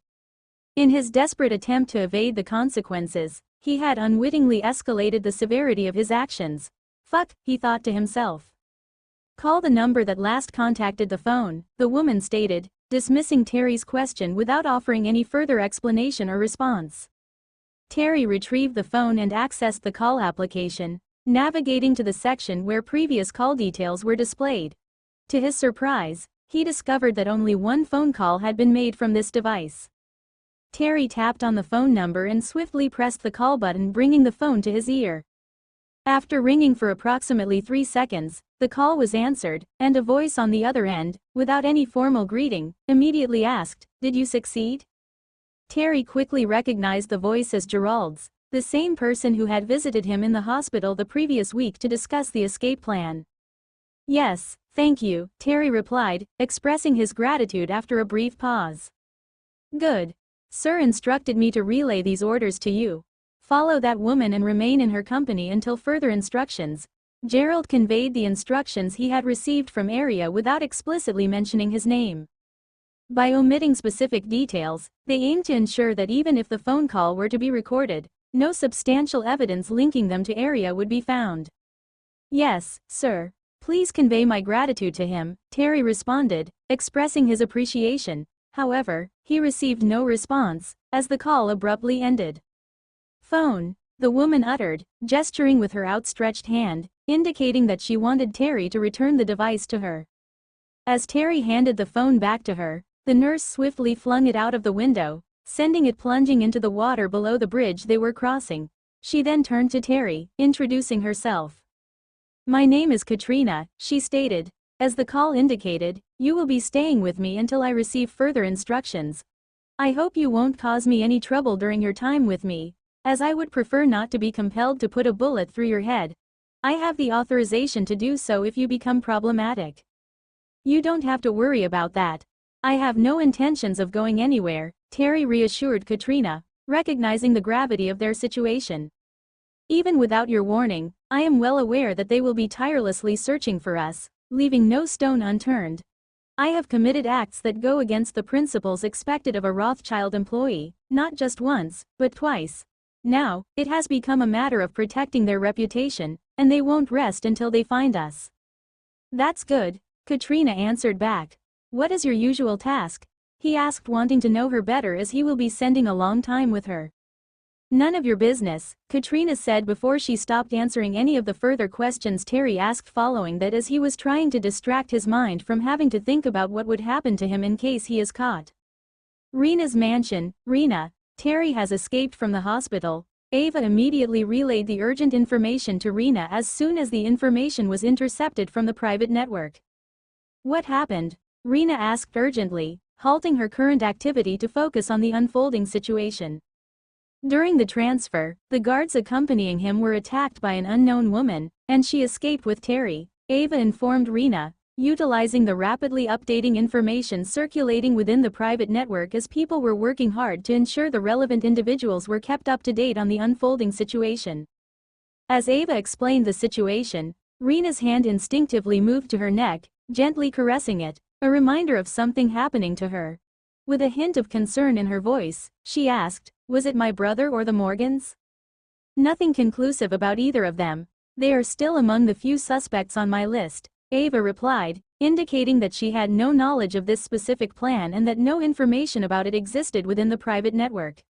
In his desperate attempt to evade the consequences, he had unwittingly escalated the severity of his actions. "Fuck," he thought to himself. "Call the number that last contacted the phone," the woman stated, dismissing Terry's question without offering any further explanation or response. Terry retrieved the phone and accessed the call application, navigating to the section where previous call details were displayed. To his surprise, he discovered that only one phone call had been made from this device. Terry tapped on the phone number and swiftly pressed the call button, bringing the phone to his ear. After ringing for approximately 3 seconds, the call was answered, and a voice on the other end, without any formal greeting, immediately asked, "Did you succeed?" Terry quickly recognized the voice as Gerald's, the same person who had visited him in the hospital the previous week to discuss the escape plan. "Yes, thank you," Terry replied, expressing his gratitude after a brief pause. "Good. Sir instructed me to relay these orders to you. Follow that woman and remain in her company until further instructions. Gerald conveyed the instructions he had received from Arya without explicitly mentioning his name. By omitting specific details, they aimed to ensure that even if the phone call were to be recorded, no substantial evidence linking them to Arya would be found. "Yes, sir. Please convey my gratitude to him," Terry responded, expressing his appreciation. However, he received no response, as the call abruptly ended. "Phone," the woman uttered, gesturing with her outstretched hand, indicating that she wanted Terry to return the device to her. As Terry handed the phone back to her, the nurse swiftly flung it out of the window, sending it plunging into the water below the bridge they were crossing. She then turned to Terry, introducing herself. "My name is Katrina," she stated. "As the call indicated, you will be staying with me until I receive further instructions. I hope you won't cause me any trouble during your time with me, as I would prefer not to be compelled to put a bullet through your head. I have the authorization to do so if you become problematic. You don't have to worry about that. I have no intentions of going anywhere," Terry reassured Katrina, recognizing the gravity of their situation. "Even without your warning, I am well aware that they will be tirelessly searching for us, leaving no stone unturned. I have committed acts that go against the principles expected of a Rothschild employee, not just once, but twice. Now, it has become a matter of protecting their reputation, and they won't rest until they find us." "That's good," Katrina answered back. "What is your usual task?" he asked, wanting to know her better as he will be spending a long time with her. "None of your business," Katrina said before she stopped answering any of the further questions Terry asked following that, as he was trying to distract his mind from having to think about what would happen to him in case he is caught. "Rena's mansion, Rena. Terry has escaped from the hospital." Ava immediately relayed the urgent information to Rena as soon as the information was intercepted from the private network. "What happened?" Rena asked urgently, halting her current activity to focus on the unfolding situation. "During the transfer, the guards accompanying him were attacked by an unknown woman, and she escaped with Terry," Ava informed Rena, utilizing the rapidly updating information circulating within the private network as people were working hard to ensure the relevant individuals were kept up to date on the unfolding situation. As Ava explained the situation, Rena's hand instinctively moved to her neck, gently caressing it, a reminder of something happening to her. With a hint of concern in her voice, she asked, "Was it my brother or the Morgans?" "Nothing conclusive about either of them. They are still among the few suspects on my list," Ava replied, indicating that she had no knowledge of this specific plan and that no information about it existed within the private network.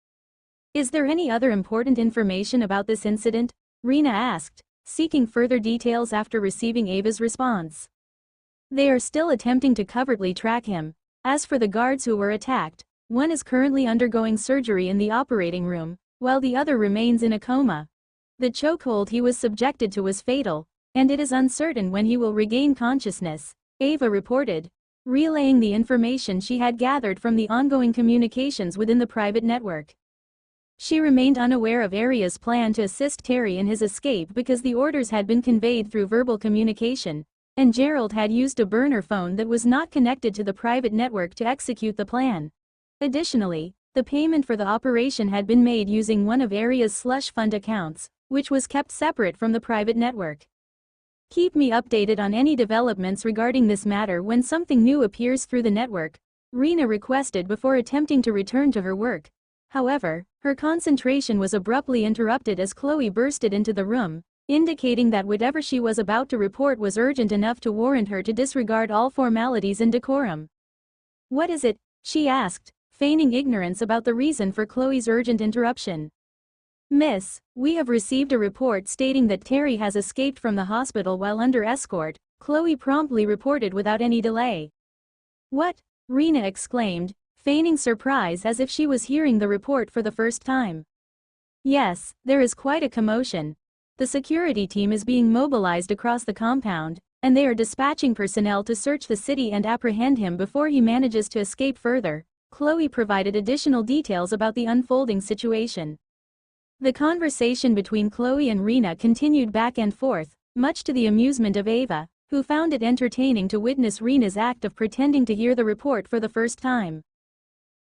"Is there any other important information about this incident?" Rena asked, seeking further details after receiving Ava's response. "They are still attempting to covertly track him. As for the guards who were attacked, one is currently undergoing surgery in the operating room, while the other remains in a coma. The chokehold he was subjected to was fatal, and it is uncertain when he will regain consciousness," Ava reported, relaying the information she had gathered from the ongoing communications within the private network. She remained unaware of Arya's plan to assist Terry in his escape because the orders had been conveyed through verbal communication, and Gerald had used a burner phone that was not connected to the private network to execute the plan. Additionally, the payment for the operation had been made using one of Arya's slush fund accounts, which was kept separate from the private network. "Keep me updated on any developments regarding this matter when something new appears through the network," Rena requested before attempting to return to her work. However, her concentration was abruptly interrupted as Chloe bursted into the room, indicating that whatever she was about to report was urgent enough to warrant her to disregard all formalities and decorum. "What is it?" she asked, feigning ignorance about the reason for Chloe's urgent interruption. "Miss, we have received a report stating that Terry has escaped from the hospital while under escort," Chloe promptly reported without any delay. "What?" Rena exclaimed, feigning surprise as if she was hearing the report for the first time. "Yes, there is quite a commotion. The security team is being mobilized across the compound, and they are dispatching personnel to search the city and apprehend him before he manages to escape further." Chloe provided additional details about the unfolding situation. The conversation between Chloe and Rena continued back and forth, much to the amusement of Ava, who found it entertaining to witness Rena's act of pretending to hear the report for the first time.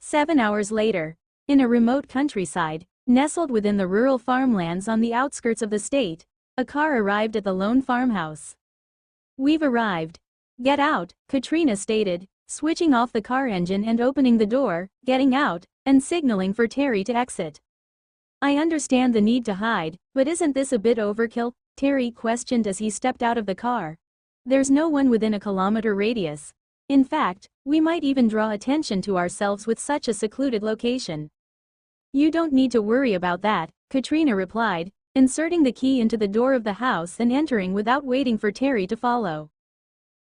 7 hours later, in a remote countryside, Nestled within the rural farmlands on the outskirts of the state, a car arrived at the lone farmhouse. "We've arrived. Get out," Katrina stated, switching off the car engine and opening the door, getting out, and signaling for Terry to exit. "I understand the need to hide, but isn't this a bit overkill?" Terry questioned as he stepped out of the car. "There's no one within a kilometer radius. In fact, we might even draw attention to ourselves with such a secluded location." "You don't need to worry about that," Katrina replied, inserting the key into the door of the house and entering without waiting for Terry to follow.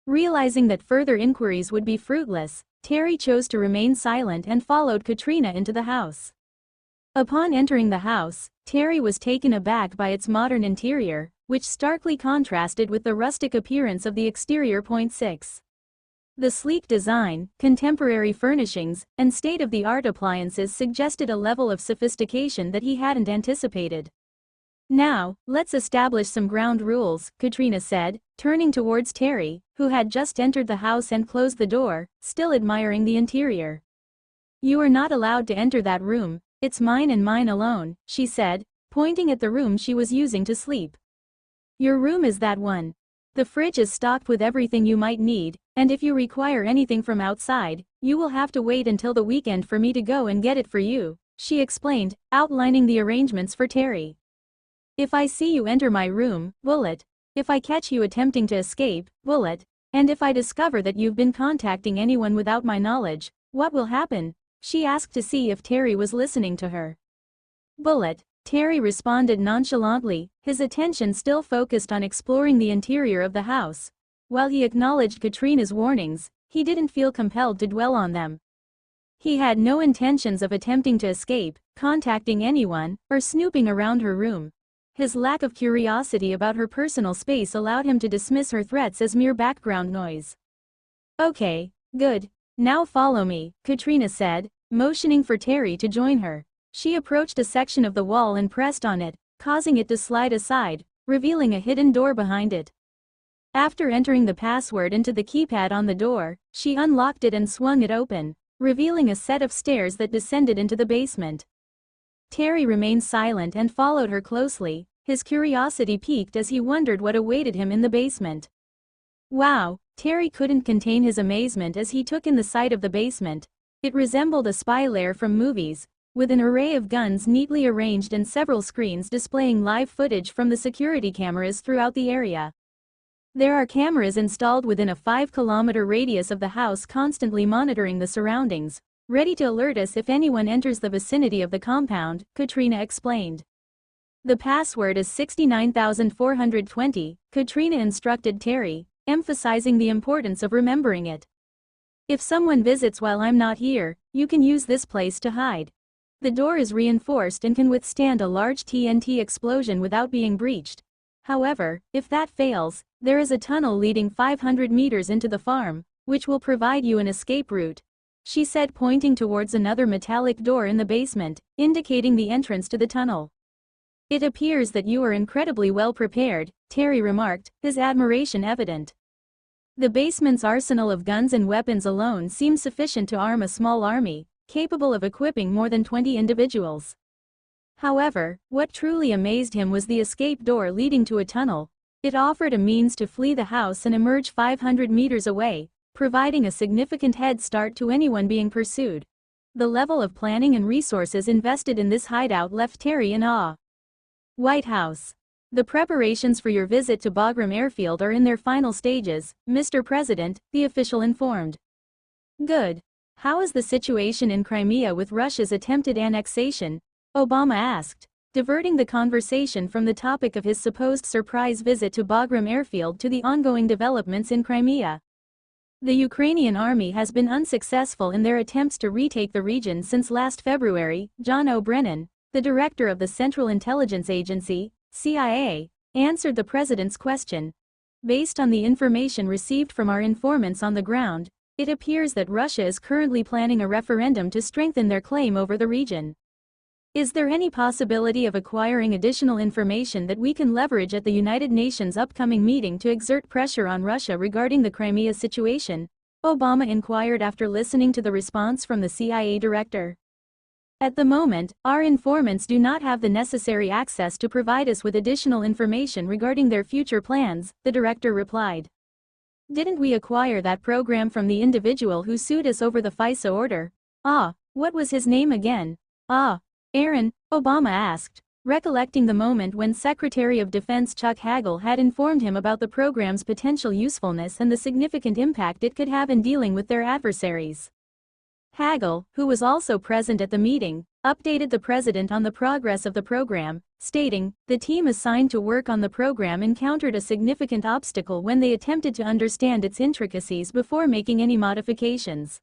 Realizing that further inquiries would be fruitless, Terry chose to remain silent and followed Katrina into the house. Upon entering the house, Terry was taken aback by its modern interior, which starkly contrasted with the rustic appearance of the exterior. 6. The sleek design, contemporary furnishings, and state-of-the-art appliances suggested a level of sophistication that he hadn't anticipated. "Now, let's establish some ground rules," Katrina said, turning towards Terry, who had just entered the house and closed the door, still admiring the interior. "You are not allowed to enter that room. It's mine and mine alone," she said, pointing at the room she was using to sleep. "Your room is that one. The fridge is stocked with everything you might need, and if you require anything from outside, you will have to wait until the weekend for me to go and get it for you," she explained, outlining the arrangements for Terry. "If I see you enter my room, bullet. If I catch you attempting to escape, bullet. And if I discover that you've been contacting anyone without my knowledge, what will happen?" she asked to see if Terry was listening to her. "Bullet," Terry responded nonchalantly, his attention still focused on exploring the interior of the house. While he acknowledged Katrina's warnings, he didn't feel compelled to dwell on them. He had no intentions of attempting to escape, contacting anyone, or snooping around her room. His lack of curiosity about her personal space allowed him to dismiss her threats as mere background noise. "Okay, good. Now follow me," Katrina said, motioning for Terry to join her. She approached a section of the wall and pressed on it, causing it to slide aside, revealing a hidden door behind it. After entering the password into the keypad on the door, she unlocked it and swung it open, revealing a set of stairs that descended into the basement. Terry remained silent and followed her closely, his curiosity piqued as he wondered what awaited him in the basement. Wow, Terry couldn't contain his amazement as he took in the sight of the basement. It resembled a spy lair from movies, with an array of guns neatly arranged and several screens displaying live footage from the security cameras throughout the area. There are cameras installed within a 5-kilometer radius of the house, constantly monitoring the surroundings, ready to alert us if anyone enters the vicinity of the compound, Katrina explained. The password is 69420, Katrina instructed Terry, emphasizing the importance of remembering it. "If someone visits while I'm not here, you can use this place to hide. The door is reinforced and can withstand a large TNT explosion without being breached. However, if that fails, there is a tunnel leading 500 meters into the farm, which will provide you an escape route," she said, pointing towards another metallic door in the basement, indicating the entrance to the tunnel. "It appears that you are incredibly well prepared," Terry remarked, his admiration evident. The basement's arsenal of guns and weapons alone seemed sufficient to arm a small army, capable of equipping more than 20 individuals. However, what truly amazed him was the escape door leading to a tunnel. It offered a means to flee the house and emerge 500 meters away, providing a significant head start to anyone being pursued. The level of planning and resources invested in this hideout left Terry in awe. White House. "The preparations for your visit to Bagram Airfield are in their final stages, Mr. President," the official informed. "Good. How is the situation in Crimea with Russia's attempted annexation?" Obama asked, diverting the conversation from the topic of his supposed surprise visit to Bagram Airfield to the ongoing developments in Crimea. "The Ukrainian army has been unsuccessful in their attempts to retake the region since last February," John O'Brennan, the director of the Central Intelligence Agency, CIA, answered the president's question. "Based on the information received from our informants on the ground, it appears that Russia is currently planning a referendum to strengthen their claim over the region. Is there any possibility of acquiring additional information that we can leverage at the United Nations upcoming meeting to exert pressure on Russia regarding the Crimea situation?" Obama inquired after listening to the response from the CIA director. At the moment, our informants do not have the necessary access to provide us with additional information regarding their future plans, the director replied. Didn't we acquire that program from the individual who sued us over the FISA order? Ah, what was his name again? Ah, Aaron, Obama asked, recollecting the moment when Secretary of Defense Chuck Hagel had informed him about the program's potential usefulness and the significant impact it could have in dealing with their adversaries. Hagel, who was also present at the meeting, updated the president on the progress of the program, stating, "The team assigned to work on the program encountered a significant obstacle when they attempted to understand its intricacies before making any modifications.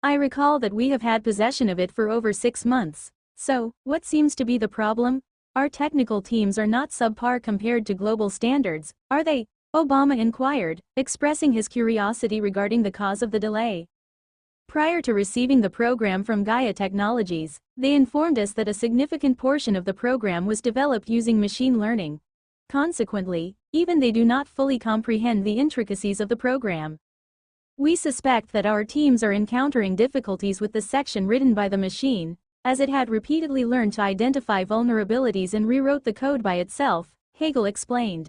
I recall that we have had possession of it for over 6 months. So, what seems to be the problem? Our technical teams are not subpar compared to global standards, are they?" Obama inquired, expressing his curiosity regarding the cause of the delay. Prior to receiving the program from Gaia Technologies, they informed us that a significant portion of the program was developed using machine learning. Consequently, even they do not fully comprehend the intricacies of the program. We suspect that our teams are encountering difficulties with the section written by the machine, as it had repeatedly learned to identify vulnerabilities and rewrote the code by itself, Hagel explained.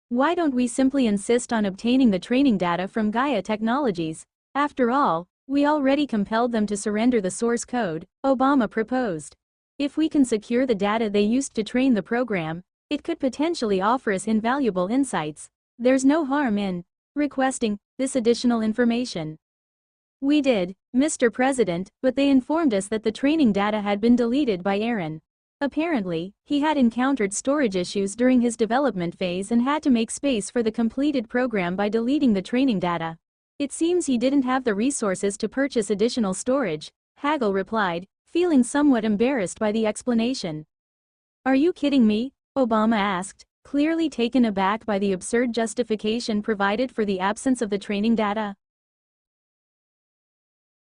Why don't we simply insist on obtaining the training data from Gaia Technologies? After all, we already compelled them to surrender the source code, Obama proposed. If we can secure the data they used to train the program, it could potentially offer us invaluable insights. There's no harm in requesting this additional information. We did, Mr. President, but they informed us that the training data had been deleted by Aaron. Apparently, he had encountered storage issues during his development phase and had to make space for the completed program by deleting the training data. It seems he didn't have the resources to purchase additional storage, Hagel replied, feeling somewhat embarrassed by the explanation. Are you kidding me? Obama asked, clearly taken aback by the absurd justification provided for the absence of the training data.